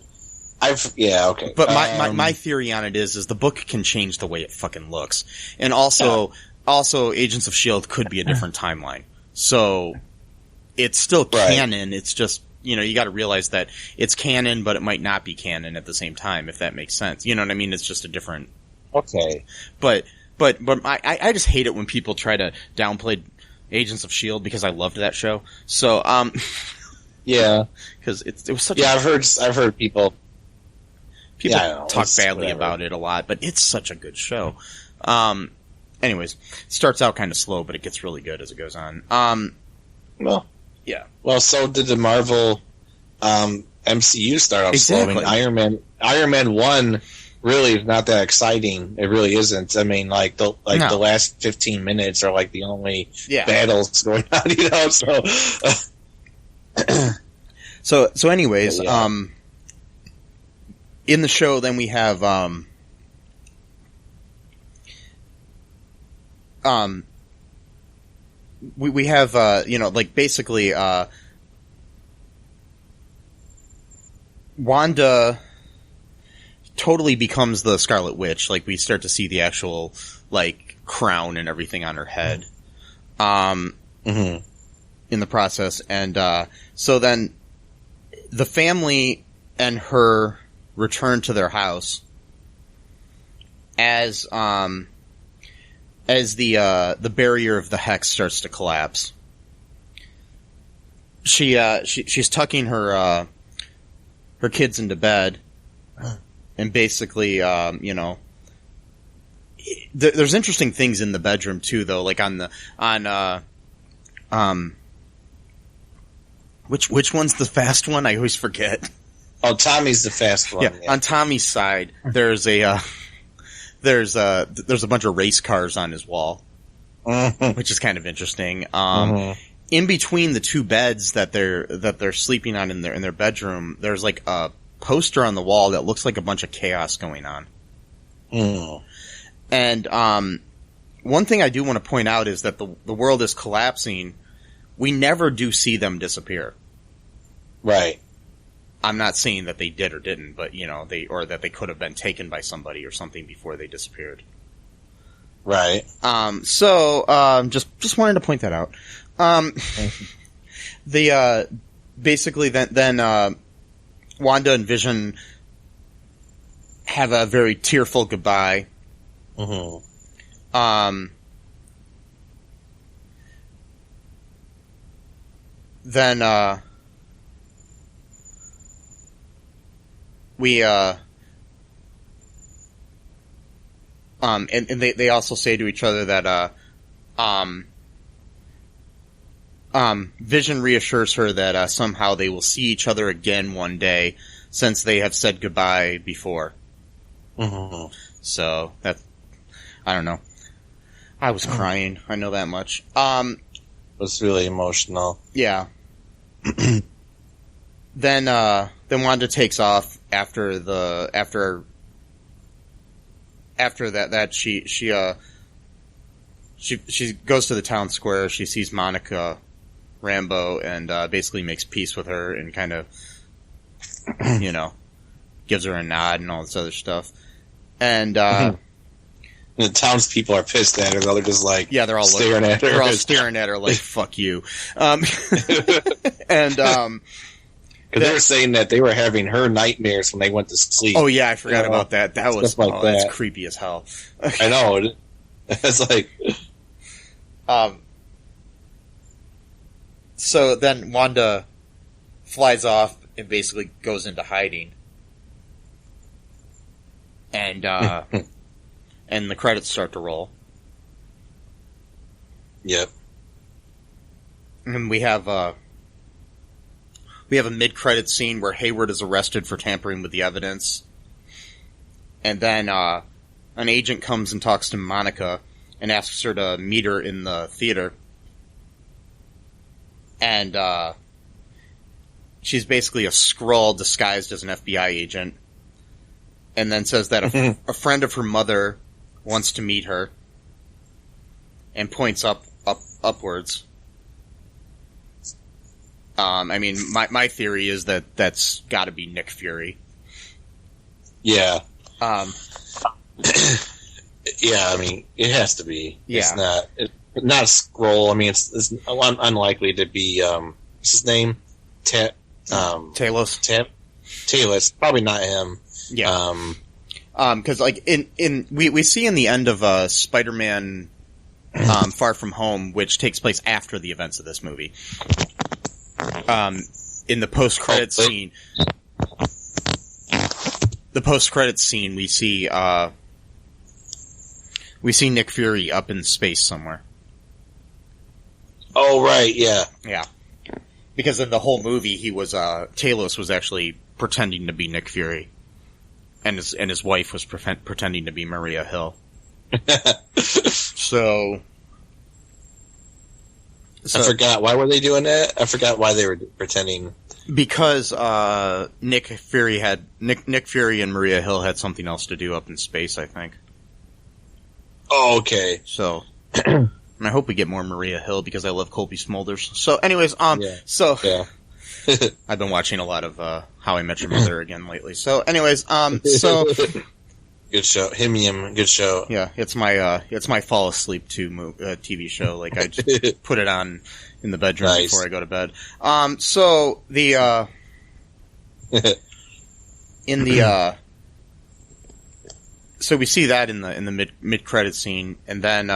okay. But my theory on it is the book can change the way it fucking looks. And also Agents of S.H.I.E.L.D. could be a different timeline. So it's still canon, it's just, you got to realize that it's canon, but it might not be canon at the same time, if that makes sense. You know what I mean? It's just a different... Okay. But I just hate it when people try to downplay Agents of S.H.I.E.L.D. because I loved that show. So, yeah. Because it was such I've heard people talk badly about it a lot, but it's such a good show. Anyways, it starts out kind of slow, but it gets really good as it goes on. Well, yeah. Well, so did the Marvel MCU start off slow. I mean, Iron Man 1 really is not that exciting. It really isn't. I mean, the last 15 minutes are like the only battles going on, So anyways, in the show, then we have we have basically Wanda totally becomes the Scarlet Witch. Like, we start to see the actual crown and everything on her head in the process. And so then the family and her return to their house as the barrier of the hex starts to collapse. She's tucking her kids into bed, and basically, there's interesting things in the bedroom too, though. Like which one's the fast one? I always forget. Oh, Tommy's the fast one. Yeah. On Tommy's side, there's a bunch of race cars on his wall, which is kind of interesting. In between the two beds that they're sleeping on in their bedroom, there's like a poster on the wall that looks like a bunch of chaos going on. And one thing I do want to point out is that the world is collapsing. We never do see them disappear. Right. I'm not saying that they did or didn't, but that they could have been taken by somebody or something before they disappeared. Right. Just wanted to point that out. Basically then Wanda and Vision have a very tearful goodbye. Then we and they also say to each other that Vision reassures her that somehow they will see each other again one day, since they have said goodbye before. So that, I don't know. I was crying. I know that much. It was really emotional. Yeah. Then Wanda takes off after that she goes to the town square. She sees Monica Rambeau and basically makes peace with her and kind of, gives her a nod and all this other stuff. And the townspeople are pissed at her. They're just like, they're all staring at her. They're all staring at her like, "Fuck you." And because they were saying that they were having her nightmares when they went to sleep. Oh yeah, I forgot about that. That was that's that. creepy as hell. I know. It's like, so then Wanda flies off and basically goes into hiding, and and the credits start to roll. Yep. And we have a mid-credit scene where Hayward is arrested for tampering with the evidence. And then an agent comes and talks to Monica and asks her to meet her in the theater. And she's basically a Skrull disguised as an FBI agent. And then says that a friend of her mother wants to meet her. And points upwards. I mean, my theory is that that's got to be Nick Fury. Yeah. Yeah, I mean, it has to be. Yeah. It's not a Skrull. I mean, it's unlikely to be, what's his name? Talos. Talos. Probably not him. Yeah. Cause like, we see in the end of, Spider-Man, Far From Home, which takes place after the events of this movie. In the post-credits scene, we see Nick Fury up in space somewhere. Oh, right, yeah. Yeah. Because in the whole movie, he was, Talos was actually pretending to be Nick Fury. And his wife was pretending to be Maria Hill. So I forgot. Why were they doing that? I forgot why they were pretending. Because Nick Fury and Maria Hill had something else to do up in space, I think. Oh, okay. So, and I hope we get more Maria Hill because I love Colby Smulders. So, anyways, yeah. I've been watching a lot of How I Met Your Mother again lately. So, anyways, so good show, Himium, good show. Yeah, it's my fall asleep to TV show. Like I just put it on in the bedroom before I go to bed. So the so we see that in the mid credit scene, and then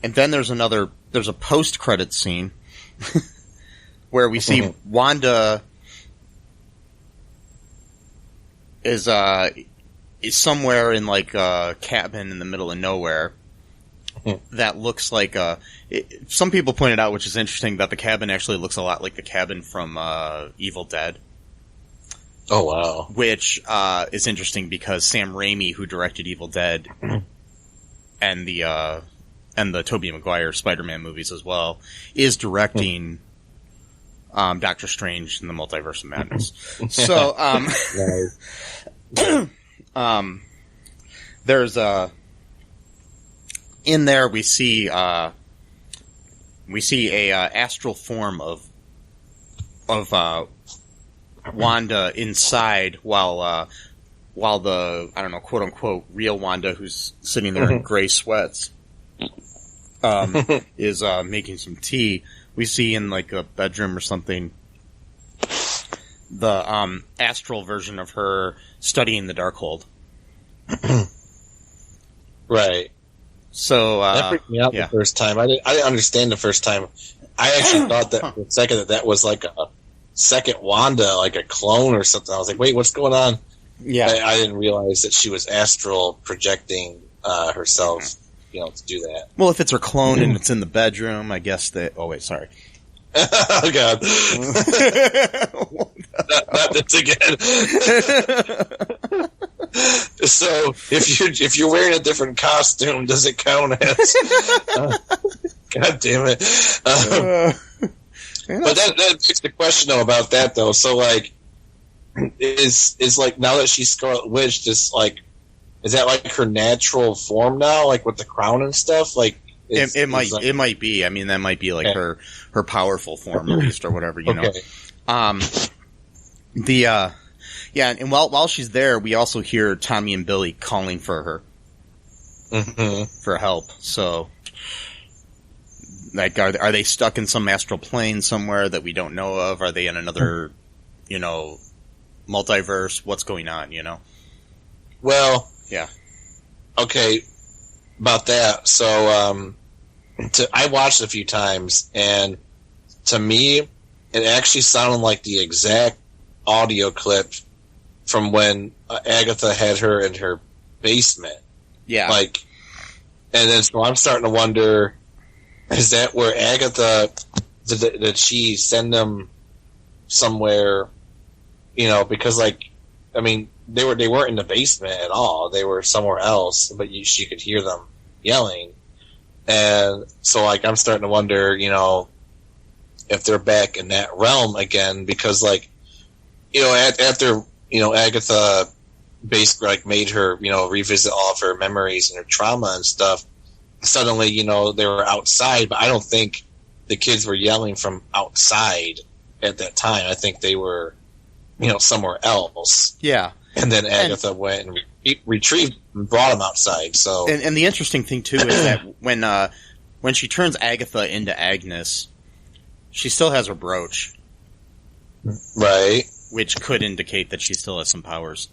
there's a post credit scene where we see Wanda is somewhere in like a cabin in the middle of nowhere that looks like some people pointed out, which is interesting, that the cabin actually looks a lot like the cabin from Evil Dead. Oh wow! Which is interesting because Sam Raimi, who directed Evil Dead and the Tobey Maguire Spider-Man movies as well, is directing Doctor Strange in the Multiverse of Madness. So, there's in there we see a astral form of Wanda inside while the, I don't know, quote unquote real Wanda, who's sitting there in gray sweats, is making some tea. We see in like a bedroom or something the astral version of her studying the Darkhold. Right. So that freaked me out the first time. I didn't understand the first time. I actually thought that for a second that was like a second Wanda, like a clone or something. I was like, wait, what's going on? Yeah. I didn't realize that she was astral projecting herself, to do that. Well, if it's her clone and it's in the bedroom, I guess that... Oh, wait, sorry. Oh, God. Not this again. So if you're wearing a different costume, does it count as? God damn it! But that begs the question though about that though. So like, is like now that she's Scarlet Witch, just like, is that like her natural form now, like with the crown and stuff? Like it might be. I mean, that might be like her powerful form at least, or whatever, you know. And while she's there, we also hear Tommy and Billy calling for her for help. So, like, are they stuck in some astral plane somewhere that we don't know of? Are they in another, you know, multiverse? What's going on? You know? Well, yeah. Okay, about that. So, I watched it a few times, and to me, it actually sounded like the exact audio clip from when Agatha had her in her basement. Yeah. Like, and then so I'm starting to wonder, is that where Agatha, did she send them somewhere, you know, because like, I mean, they weren't in the basement at all. They were somewhere else, but she could hear them yelling. And so like, I'm starting to wonder, you know, if they're back in that realm again, because like, you know, after, you know, Agatha basically like made her, you know, revisit all of her memories and her trauma and stuff, suddenly, you know, they were outside, but I don't think the kids were yelling from outside at that time. I think they were, you know, somewhere else. Yeah. And then Agatha went and retrieved and brought them outside. So, and the interesting thing too is that when she turns Agatha into Agnes, she still has her brooch. Right. Which could indicate that she still has some powers.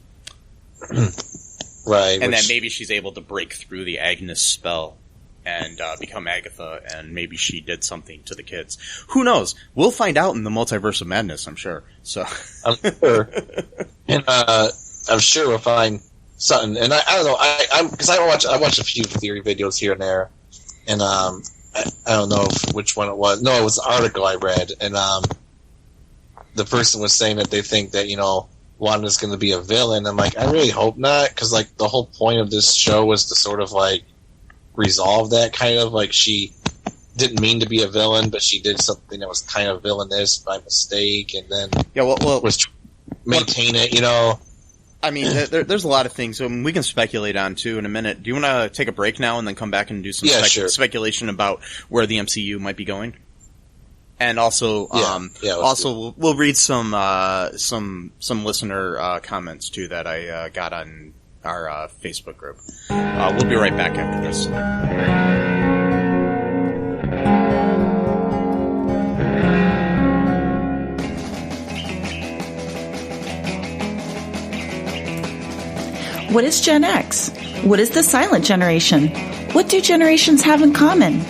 Right. And that maybe she's able to break through the Agnes spell and become Agatha, and maybe she did something to the kids. Who knows? We'll find out in the Multiverse of Madness, I'm sure. So I'm sure. And I'm sure we'll find something. And I don't know, I watch a few theory videos here and there, and I don't know which one it was. No, it was an article I read, and the person was saying that they think that, you know, Wanda's going to be a villain. I'm like, I really hope not, because like the whole point of this show was to sort of like resolve that, kind of like she didn't mean to be a villain, but she did something that was kind of villainous by mistake, and then was maintain it, you know. I mean, there's a lot of things we can speculate on too in a minute. Do you want to take a break now and then come back and do some speculation about where the MCU might be going? And also, we'll read some listener comments too that I got on our Facebook group. We'll be right back after this. What is Gen X? What is the silent generation? What do generations have in common?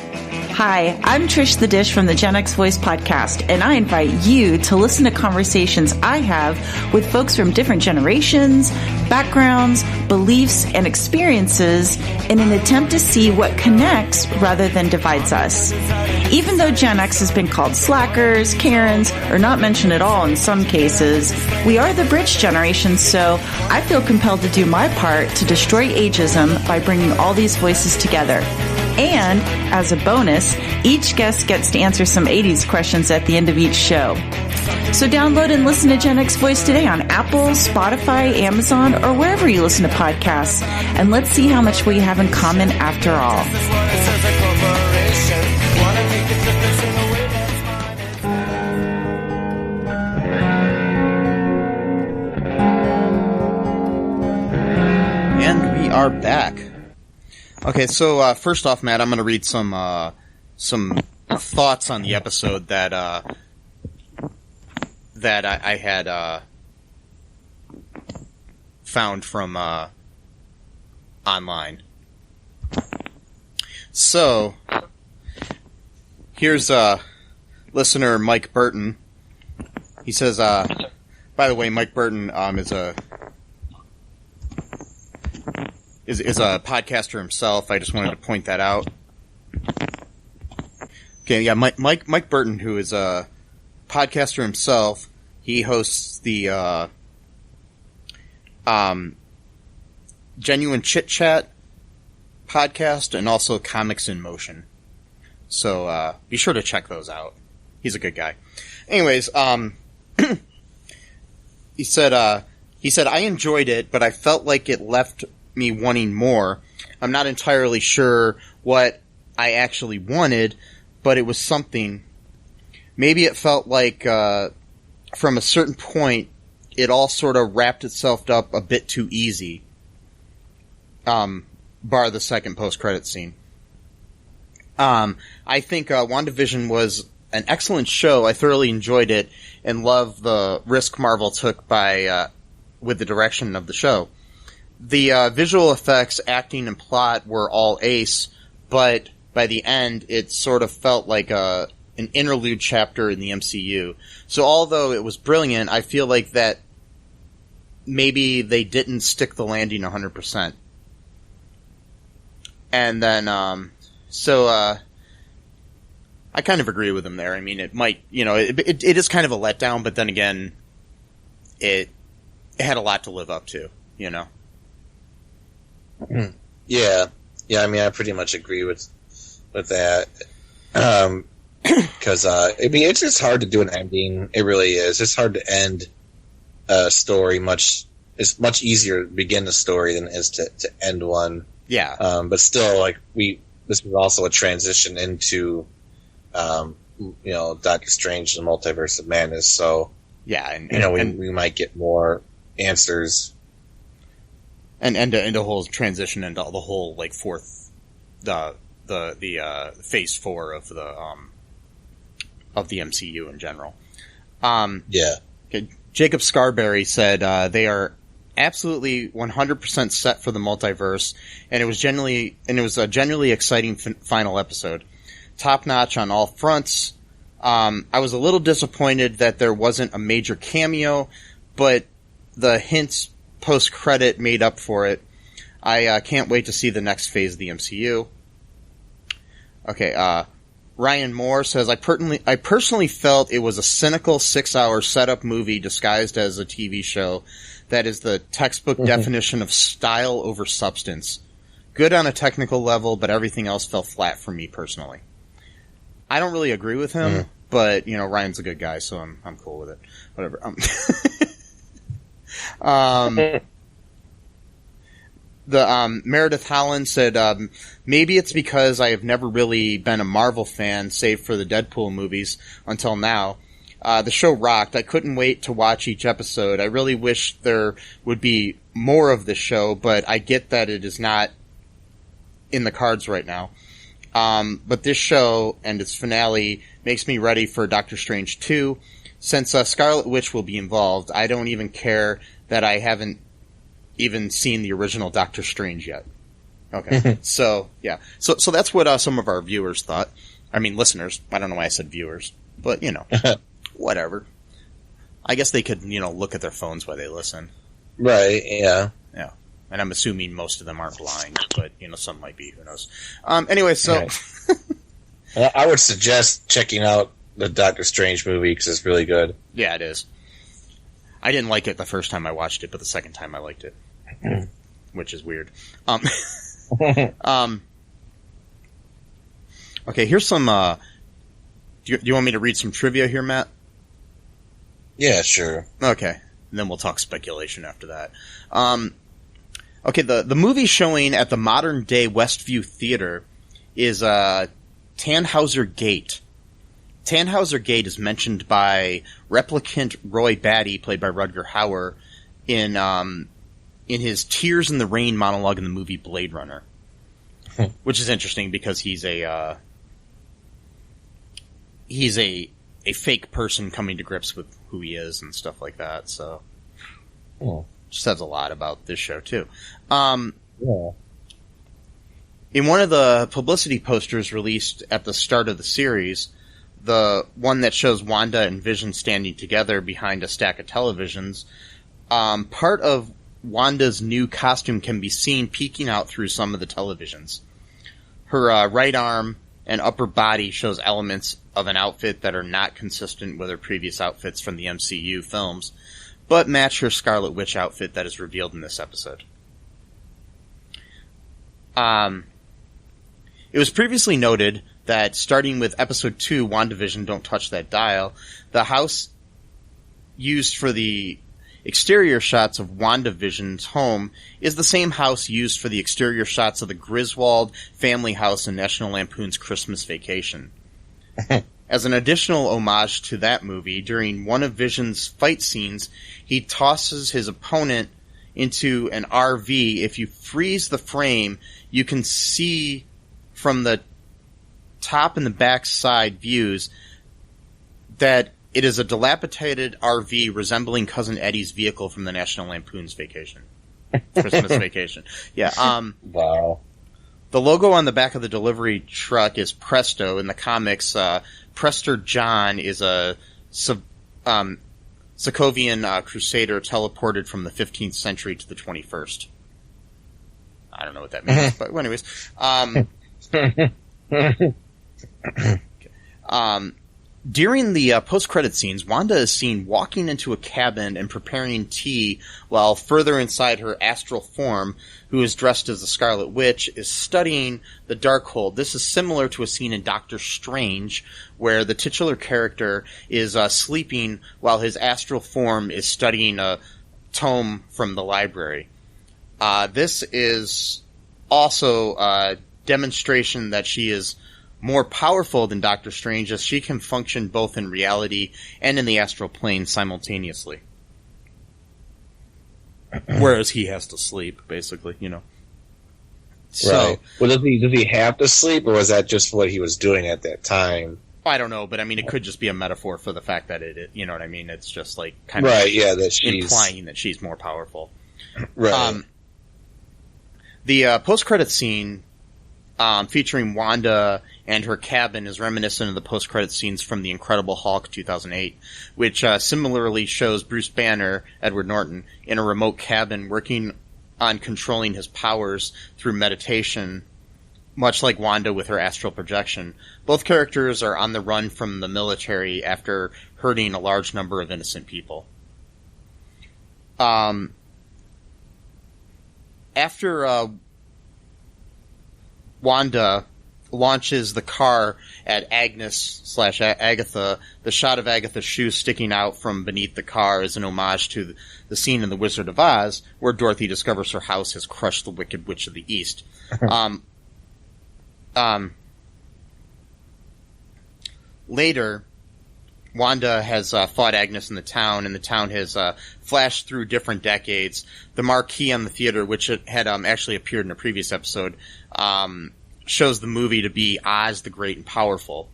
Hi, I'm Trish the Dish from the Gen X Voice podcast, and I invite you to listen to conversations I have with folks from different generations, backgrounds, beliefs, and experiences in an attempt to see what connects rather than divides us. Even though Gen X has been called slackers, Karens, or not mentioned at all in some cases, we are the bridge generation, so I feel compelled to do my part to destroy ageism by bringing all these voices together. And, as a bonus, each guest gets to answer some 80s questions at the end of each show. So download and listen to Gen X Voice today on Apple, Spotify, Amazon, or wherever you listen to podcasts. And let's see how much we have in common after all. And we are back. Okay, so first off, Matt, I'm going to read some thoughts on the episode that I had found from online. So here's listener Mike Burton. He says, by the way, Mike Burton is a podcaster himself. I just wanted to point that out. Okay, yeah, Mike Burton, who is a podcaster himself, he hosts the Genuine Chit Chat podcast, and also Comics in Motion. So be sure to check those out. He's a good guy. Anyways, he said I enjoyed it, but I felt like it left me wanting more. I'm not entirely sure what I actually wanted, but it was something. Maybe it felt like from a certain point, it all sort of wrapped itself up a bit too easy. Bar the second post-credit scene. I think WandaVision was an excellent show. I thoroughly enjoyed it and love the risk Marvel took by with the direction of the show. The visual effects, acting, and plot were all ace, but by the end, it sort of felt like an interlude chapter in the MCU. So although it was brilliant, I feel like that maybe they didn't stick the landing 100%. And then, I kind of agree with him there. I mean, it might, it is kind of a letdown, but then again, it had a lot to live up to, Yeah. I mean, I pretty much agree with that. Because it's just hard to do an ending. It really is. It's hard to end a story. It's much easier to begin the story than it is to end one. Yeah. But still, this was also a transition into, Doctor Strange and the Multiverse of Madness. So yeah, and we might get more answers. And a whole transition into the whole fourth, the phase 4 of the MCU in general. Yeah. Okay, Jacob Scarberry said they are absolutely 100% set for the multiverse, and it was a genuinely exciting final episode. Top notch on all fronts. I was a little disappointed that there wasn't a major cameo, but the hints post-credit made up for it. I can't wait to see the next phase of the MCU. Okay, Ryan Moore says, I personally felt it was a cynical 6-hour setup movie disguised as a TV show that is the textbook definition of style over substance. Good on a technical level, but everything else fell flat for me personally. I don't really agree with him, but, Ryan's a good guy, so I'm cool with it. Whatever. Meredith Holland said, maybe it's because I have never really been a Marvel fan, save for the Deadpool movies, until now. The show rocked. I couldn't wait to watch each episode. I really wish there would be more of this show, but I get that it is not in the cards right now. But this show and its finale makes me ready for Doctor Strange 2. Since Scarlet Witch will be involved, I don't even care that I haven't even seen the original Doctor Strange yet. Okay. So, yeah. So that's what some of our viewers thought. I mean, listeners. I don't know why I said viewers. But, whatever. I guess they could, look at their phones while they listen. Right, yeah. Yeah. And I'm assuming most of them aren't blind, but, some might be. Who knows? Anyway, so... Right. I would suggest checking out the Doctor Strange movie because it's really good. Yeah, it is. I didn't like it the first time I watched it, but the second time I liked it. Which is weird. Okay, here's some... Do you want me to read some trivia here, Matt? Yeah, sure. Okay. And then we'll talk speculation after that. Okay, the movie showing at the modern-day Westview Theater is Tannhauser Gate. Tannhauser Gate is mentioned by replicant Roy Batty, played by Rutger Hauer, in his Tears in the Rain monologue in the movie Blade Runner. Which is interesting because he's a fake person coming to grips with who he is and stuff like that, so... says a lot about this show, too. In one of the publicity posters released at the start of the series, the one that shows Wanda and Vision standing together behind a stack of televisions, part of Wanda's new costume can be seen peeking out through some of the televisions. Her right arm and upper body shows elements of an outfit that are not consistent with her previous outfits from the MCU films, but match her Scarlet Witch outfit that is revealed in this episode. It was previously noted that starting with episode 2, WandaVision, Don't Touch That Dial, the house used for the exterior shots of WandaVision's home is the same house used for the exterior shots of the Griswold family house in National Lampoon's Christmas Vacation. As an additional homage to that movie, during one of Vision's fight scenes, he tosses his opponent into an RV. If you freeze the frame, you can see from the top and the back side views that it is a dilapidated RV resembling Cousin Eddie's vehicle from the National Lampoon's Vacation. Christmas Vacation. Yeah. Wow. The logo on the back of the delivery truck is Presto. In the comics, Prester John is a Sokovian crusader teleported from the 15th century to the 21st. I don't know what that means, but anyways. During the post-credit scenes, Wanda is seen walking into a cabin and preparing tea, while further inside her astral form, who is dressed as the Scarlet Witch, is studying the Darkhold. This is similar to a scene in Doctor Strange, where the titular character is sleeping while his astral form is studying a tome from the library. This is also a demonstration that she is more powerful than Doctor Strange, as she can function both in reality and in the astral plane simultaneously. Whereas he has to sleep, basically, you know. So, right. Well, does he have to sleep, or was that just what he was doing at that time? I don't know, but I mean, it could just be a metaphor for the fact that you know what I mean? It's just like kind right, of yeah, that she's implying that she's more powerful. Right. The post-credit scene featuring Wanda and her cabin is reminiscent of the post-credit scenes from The Incredible Hulk 2008, which similarly shows Bruce Banner, Edward Norton, in a remote cabin working on controlling his powers through meditation, much like Wanda with her astral projection. Both characters are on the run from the military after hurting a large number of innocent people. After Wanda launches the car at Agnes/Agatha, the shot of Agatha's shoes sticking out from beneath the car is an homage to the scene in The Wizard of Oz, where Dorothy discovers her house has crushed the Wicked Witch of the East. Later, Wanda has fought Agnes in the town, and the town has flashed through different decades. The marquee on the theater, which had actually appeared in a previous episode, shows the movie to be Oz the Great and Powerful,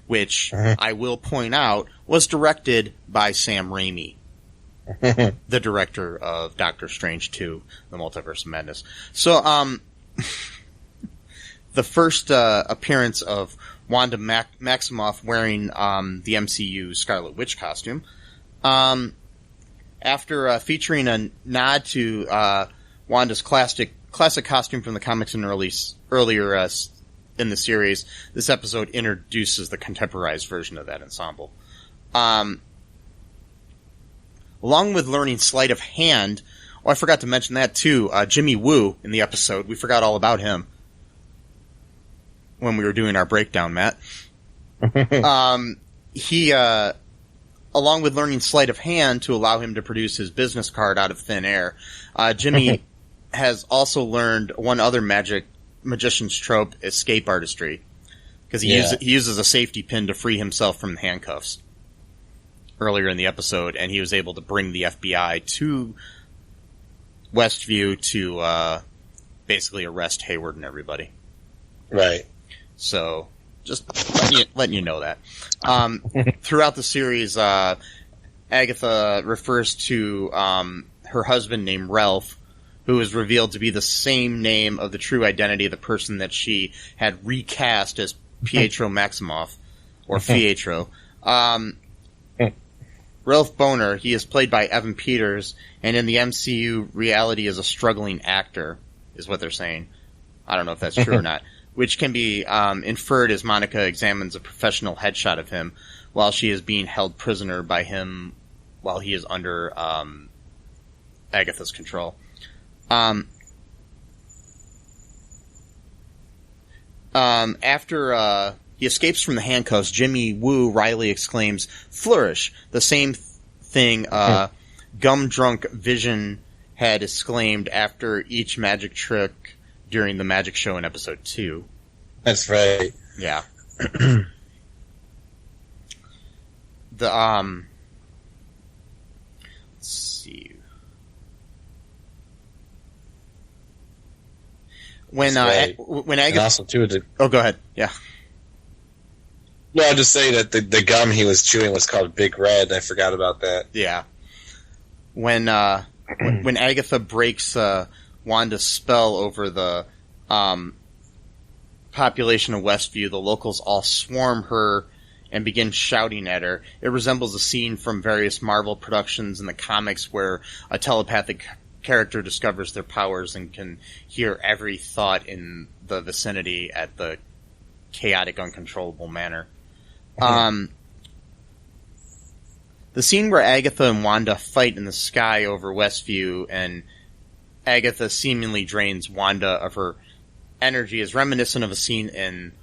which I will point out was directed by Sam Raimi, the director of Doctor Strange 2, The Multiverse of Madness. So, the first appearance of Wanda Maximoff wearing the MCU Scarlet Witch costume, after featuring a nod to Wanda's classic costume from the comics and earlier in the series, this episode introduces the contemporized version of that ensemble. Along with learning sleight of hand, I forgot to mention that too, Jimmy Woo in the episode, we forgot all about him when we were doing our breakdown, Matt. He, along with learning sleight of hand to allow him to produce his business card out of thin air, Jimmy has also learned one other magician's trope, escape artistry, because he uses a safety pin to free himself from handcuffs earlier in the episode, and he was able to bring the FBI to Westview to basically arrest Hayward and everybody. Right. So, just letting you know that. Throughout the series, Agatha refers to her husband named Ralph, who is revealed to be the same name of the true identity of the person that she had recast as Pietro Maximoff, or Fietro. Ralph Boner, he is played by Evan Peters, and in the MCU reality is a struggling actor, is what they're saying. I don't know if that's true or not. Which can be inferred as Monica examines a professional headshot of him while she is being held prisoner by him while he is under Agatha's control. After he escapes from the handcuffs, Jimmy Woo Riley exclaims, "Flourish!" The same thing gum-drunk Vision had exclaimed after each magic trick during the magic show in episode 2. That's right. Yeah. Let's see. When right. when And Agatha... also, too, Oh, go ahead. Yeah. no, I'll just say that the gum he was chewing was called Big Red. I forgot about that. Yeah. When Agatha breaks Wanda's spell over the population of Westview, the locals all swarm her and begin shouting at her. It resembles a scene from various Marvel productions in the comics where a telepathic character discovers their powers and can hear every thought in the vicinity at the chaotic, uncontrollable manner. The scene where Agatha and Wanda fight in the sky over Westview and Agatha seemingly drains Wanda of her energy is reminiscent of a scene in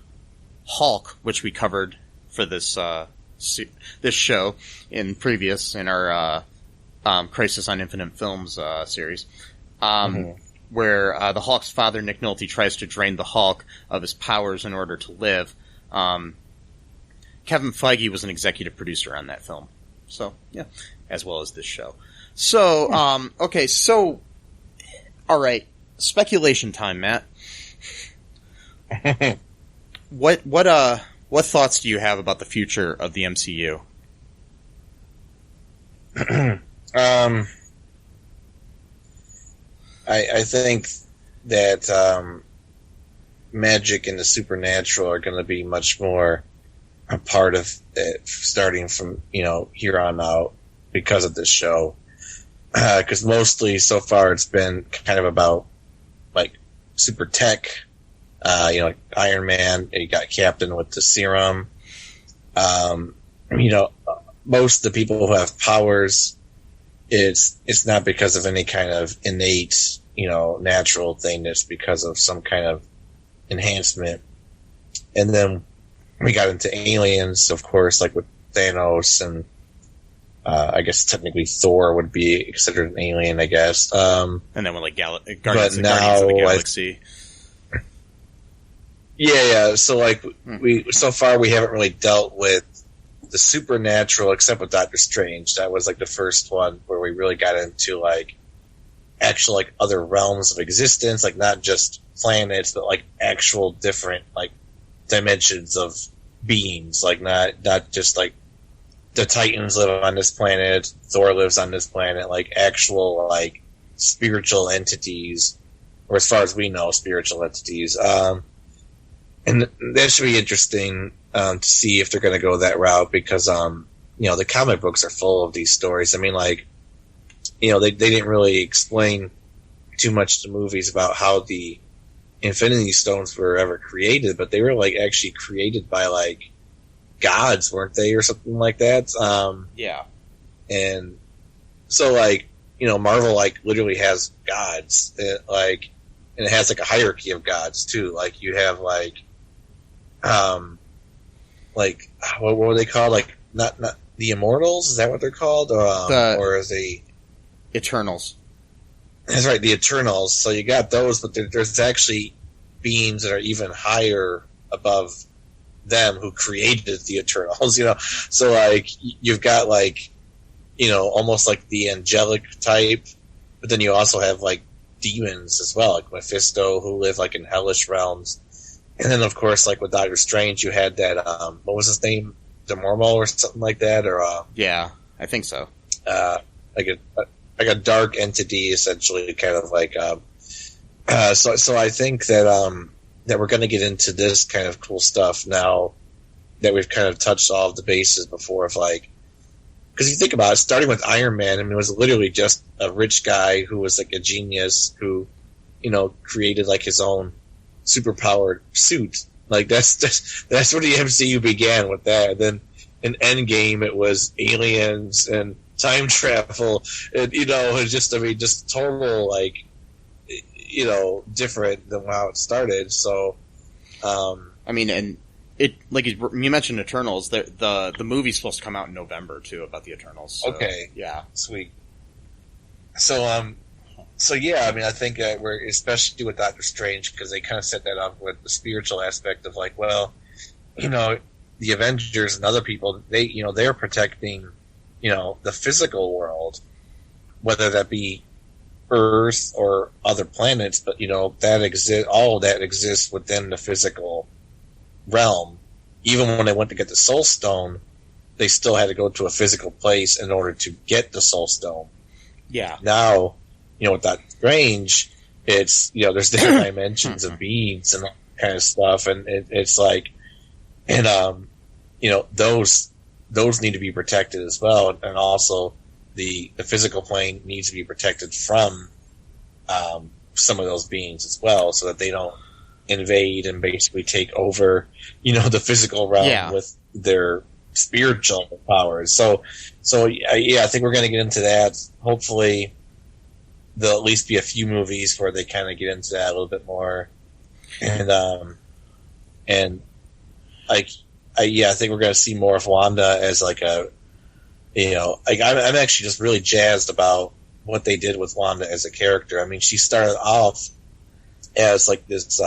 Hulk, which we covered for this this show in our Crisis on Infinite Films series, where the Hulk's father, Nick Nolte, tries to drain the Hulk of his powers in order to live. Kevin Feige was an executive producer on that film. So, yeah, as well as this show. So, okay, so, alright, speculation time, Matt. What thoughts do you have about the future of the MCU? I think that magic and the supernatural are going to be much more a part of it starting from, here on out because of this show. Because mostly so far it's been kind of about like super tech, like Iron Man, you got Captain with the serum. Most of the people who have powers, it's not because of any kind of innate, natural thing. It's because of some kind of enhancement. And then we got into aliens, of course, like with Thanos, and I guess technically Thor would be considered an alien, I guess. And then with like Guardians of the Galaxy. Yeah. So like so far we haven't really dealt with the supernatural except with Doctor Strange. That was like the first one where we really got into like actual like other realms of existence, like not just planets, but like actual different like dimensions of beings, like not just like the Titans live on this planet, Thor lives on this planet, like actual like spiritual entities, or as far as we know, spiritual entities. And that should be interesting to see if they're going to go that route because, the comic books are full of these stories. I mean, like, they didn't really explain too much to movies about how the Infinity Stones were ever created, but they were like actually created by like gods, weren't they, or something like that? Yeah. And so like, Marvel like literally has gods, and it has like a hierarchy of gods too. Like you have like what were they called? Like not the Immortals? Is that what they're called? Or is they Eternals? That's right, the Eternals. So you got those, but there's actually beings that are even higher above them who created the Eternals. So like you've got like almost like the angelic type, but then you also have like demons as well, like Mephisto, who live like in hellish realms. And then, of course, like with Doctor Strange, you had that, what was his name? Dormammu or something like that? Or yeah, I think so. Like a dark entity, essentially, kind of like. So I think that that we're going to get into this kind of cool stuff now that we've kind of touched all of the bases before of like. Because you think about it, starting with Iron Man, I mean, it was literally just a rich guy who was like a genius who, created like his own superpowered suit. Like that's where the MCU began with that. And then in Endgame, it was aliens and time travel, and just total like, different than how it started. So I mean, and it, like you mentioned Eternals, the movie's supposed to come out in November, too, about the Eternals. So, okay. Yeah. Sweet. So yeah, I mean, I think we're, especially with Doctor Strange, because they kind of set that up with the spiritual aspect of like, well, you know, the Avengers and other people, they're protecting, the physical world, whether that be Earth or other planets, but all of that exists within the physical realm. Even when they went to get the Soul Stone, they still had to go to a physical place in order to get the Soul Stone. Yeah. Now, with Doctor Strange, it's, there's different dimensions of beings and all that kind of stuff, and it's like, and those need to be protected as well, and also the physical plane needs to be protected from some of those beings as well, so that they don't invade and basically take over, the physical realm with their spiritual powers. So I think we're going to get into that. Hopefully, there'll at least be a few movies where they kind of get into that a little bit more, and I think we're going to see more of Wanda as like a, I'm actually just really jazzed about what they did with Wanda as a character. I mean, she started off as like this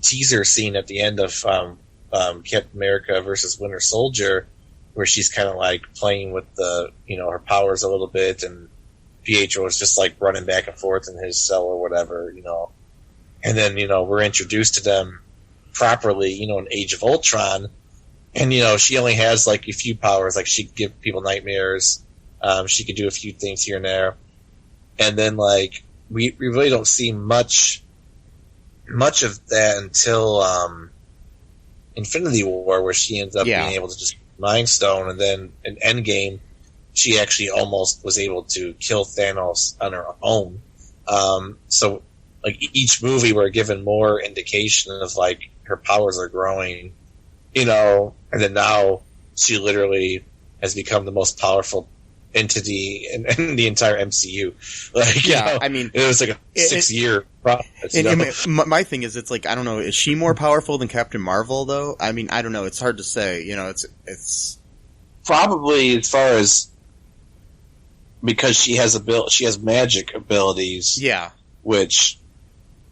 teaser scene at the end of Captain America versus Winter Soldier, where she's kind of like playing with the, her powers a little bit, and Pietro is just like running back and forth in his cell or whatever, and then, we're introduced to them properly, in Age of Ultron, and, she only has like a few powers, like she could give people nightmares, she could do a few things here and there, and then like, we really don't see much of that until, Infinity War, where she ends up being able to just Mind Stone, and then in Endgame, she actually almost was able to kill Thanos on her own. So, like, each movie we're given more indication of, like, her powers are growing, and then now she literally has become the most powerful entity in the entire MCU. Like, I mean, it was like a 6-year process. My thing is, it's like, I don't know, is she more powerful than Captain Marvel, though? I mean, I don't know. It's hard to say. It's probably, as far as, because she has magic abilities. Yeah. Which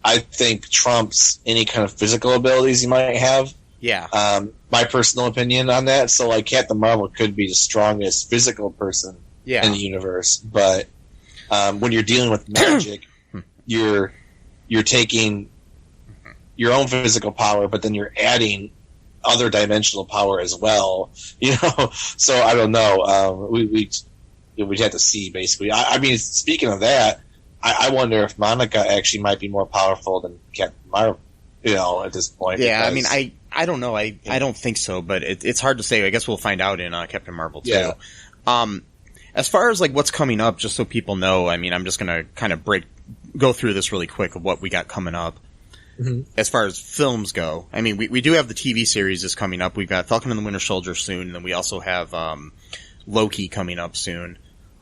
I think trumps any kind of physical abilities you might have. Yeah. My personal opinion on that. So, like, Captain Marvel could be the strongest physical person in the universe, but when you're dealing with magic, you're taking your own physical power, but then you're adding other dimensional power as well. So I don't know. We'd have to see, basically. I mean, speaking of that, I wonder if Monica actually might be more powerful than Captain Marvel, at this point. Yeah, because, I mean, I don't know. I don't think so, but it's hard to say. I guess we'll find out in Captain Marvel, too. Yeah. As far as, like, what's coming up, just so people know, I mean, I'm just going to kind of go through this really quick of what we got coming up. Mm-hmm. As far as films go, I mean, we do have the TV series is coming up. We've got Falcon and the Winter Soldier soon, and then we also have Loki coming up soon,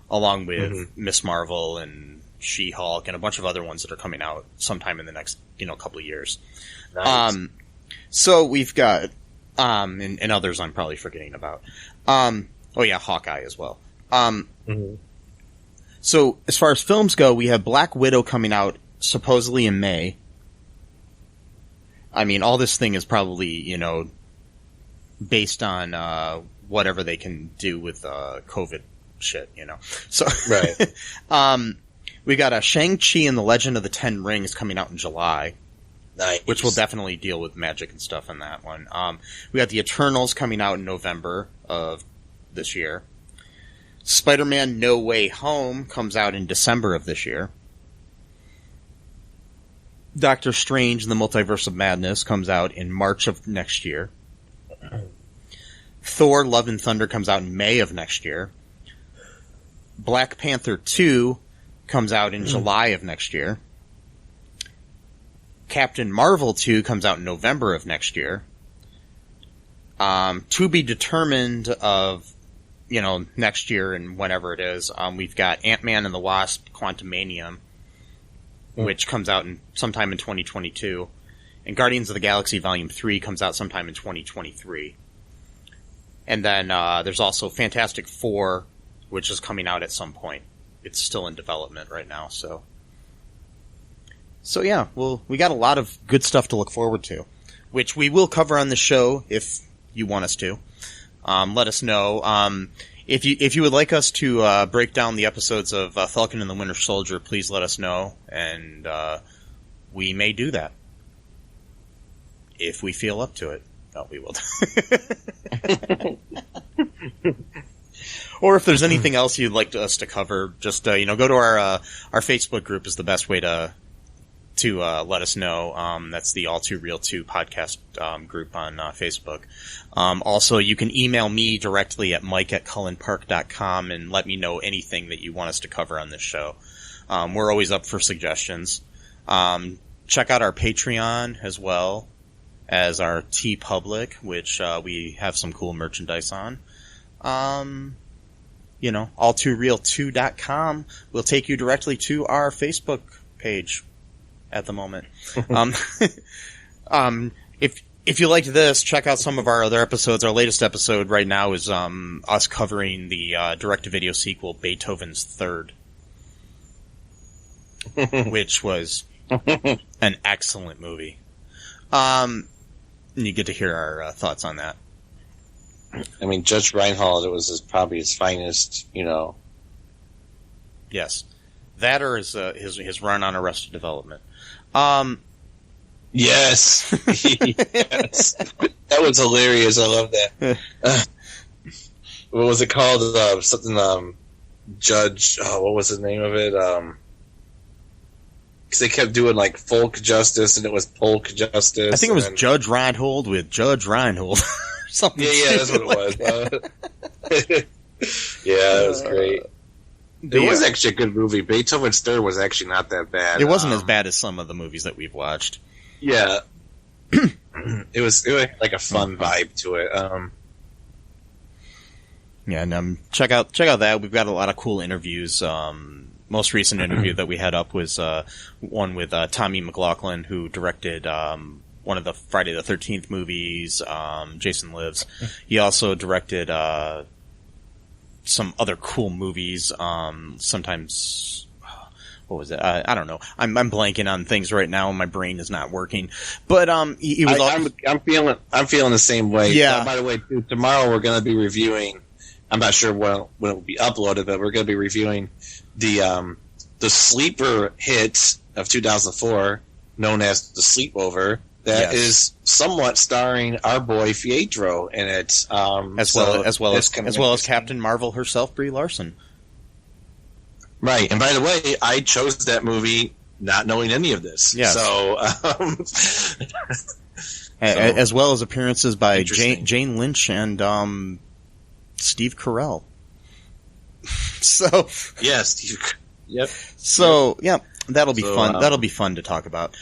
along with Miss Marvel and She-Hulk and a bunch of other ones that are coming out sometime in the next, couple of years. Nice. So we've got, and others I'm probably forgetting about. Hawkeye as well. So as far as films go, we have Black Widow coming out supposedly in May. I mean, all this thing is probably, based on, whatever they can do with, COVID shit, So, right. We got Shang-Chi and the Legend of the Ten Rings coming out in July. Nice. Which will definitely deal with magic and stuff in that one. We got the Eternals coming out in November of this year. Spider-Man No Way Home comes out in December of this year. Doctor Strange and the Multiverse of Madness comes out in March of next year. Thor Love and Thunder comes out in May of next year. Black Panther 2 comes out in July of next year. Captain Marvel 2 comes out in November of next year. To be determined of, next year and whenever it is, we've got Ant-Man and the Wasp Quantumania, which comes out sometime in 2022. And Guardians of the Galaxy Volume 3 comes out sometime in 2023. And then there's also Fantastic Four, which is coming out at some point. It's still in development right now, so yeah, well, we got a lot of good stuff to look forward to, which we will cover on the show if you want us to. Let us know. If you would like us to break down the episodes of Falcon and the Winter Soldier, please let us know, and we may do that if we feel up to it. No, we will. Or if there's anything else you'd like us to cover, just go to our Facebook group is the best way to let us know. That's the All Too Real 2 podcast group on Facebook. Also, you can email me directly at mike@cullenpark.com and let me know anything that you want us to cover on this show. We're always up for suggestions. Check out our Patreon as well as our TeePublic, which we have some cool merchandise on. alltooreal2.com will take you directly to our Facebook page at the moment. If you liked this, check out some of our other episodes. Our latest episode right now is us covering the direct-to-video sequel Beethoven's Third, which was an excellent movie. And you get to hear our thoughts on that. I mean, Judge Reinhold, it was probably his finest, Yes. That or his run on Arrested Development. Yes. Yes. That was hilarious. I love that. What was it called? Judge, what was the name of it? Because they kept doing like folk justice and it was polk justice. I think it was Judge Reinhold with Judge Reinhold. Something yeah, that's what it was. Yeah, it was great. It was actually a good movie. Beethoven's Third was actually not that bad. It wasn't as bad as some of the movies that we've watched. Yeah. It was like a fun vibe to it. Yeah, and check out that. We've got a lot of cool interviews. Most recent interview that we had up was one with Tommy McLaughlin, who directed one of the Friday the 13th movies, Jason Lives. He also directed some other cool movies. Sometimes, what was it? I don't know. I'm blanking on things right now, and my brain is not working. But he was. I'm feeling the same way. Yeah. By the way, too, tomorrow we're going to be reviewing. I'm not sure when it will be uploaded, but we're going to be reviewing the sleeper hit of 2004, known as The Sleepover. That is somewhat starring our boy Pietro in it, as well as Captain Marvel herself, Brie Larson. Right, and by the way, I chose that movie not knowing any of this. Yes. So, as well as appearances by Jane Lynch and Steve Carell. So yeah, Steve. Yep. So yeah, that'll be fun. That'll be fun to talk about.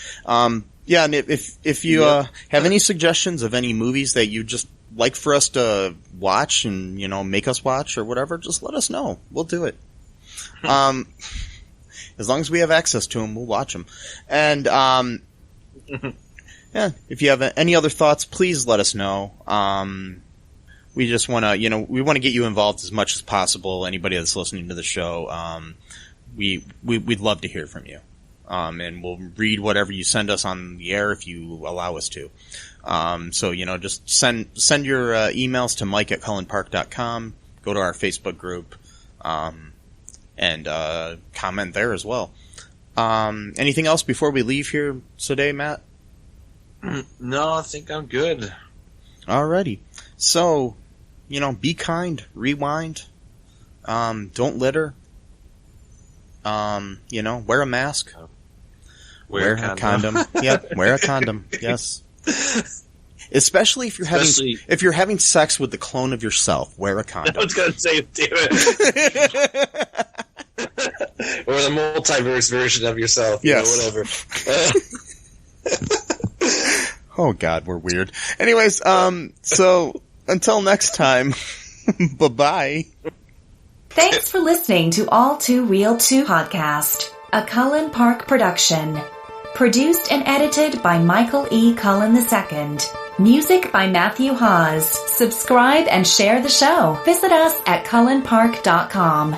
Yeah, and if you have any suggestions of any movies that you just like for us to watch and make us watch or whatever, just let us know. We'll do it. As long as we have access to them, we'll watch them. And yeah, if you have any other thoughts, please let us know. We just want to, we want to get you involved as much as possible. Anybody that's listening to the show, we'd love to hear from you. And we'll read whatever you send us on the air if you allow us to. So, just send your emails to mike@cullenpark.com, go to our Facebook group, and comment there as well. Anything else before we leave here today, Matt? No, I think I'm good. Alrighty. So, be kind, rewind, don't litter, wear a mask. Wear a condom. Yep, wear a condom. Yes. Especially if you're having sex with the clone of yourself, wear a condom. I was going to say, damn it. Or the multiverse version of yourself. Yes. Whatever. Oh God, we're weird. Anyways, so until next time, bye-bye. Thanks for listening to All Too Real 2 podcast, a Cullen Park production. Produced and edited by Michael E. Cullen II. Music by Matthew Hawes. Subscribe and share the show. Visit us at cullenpark.com.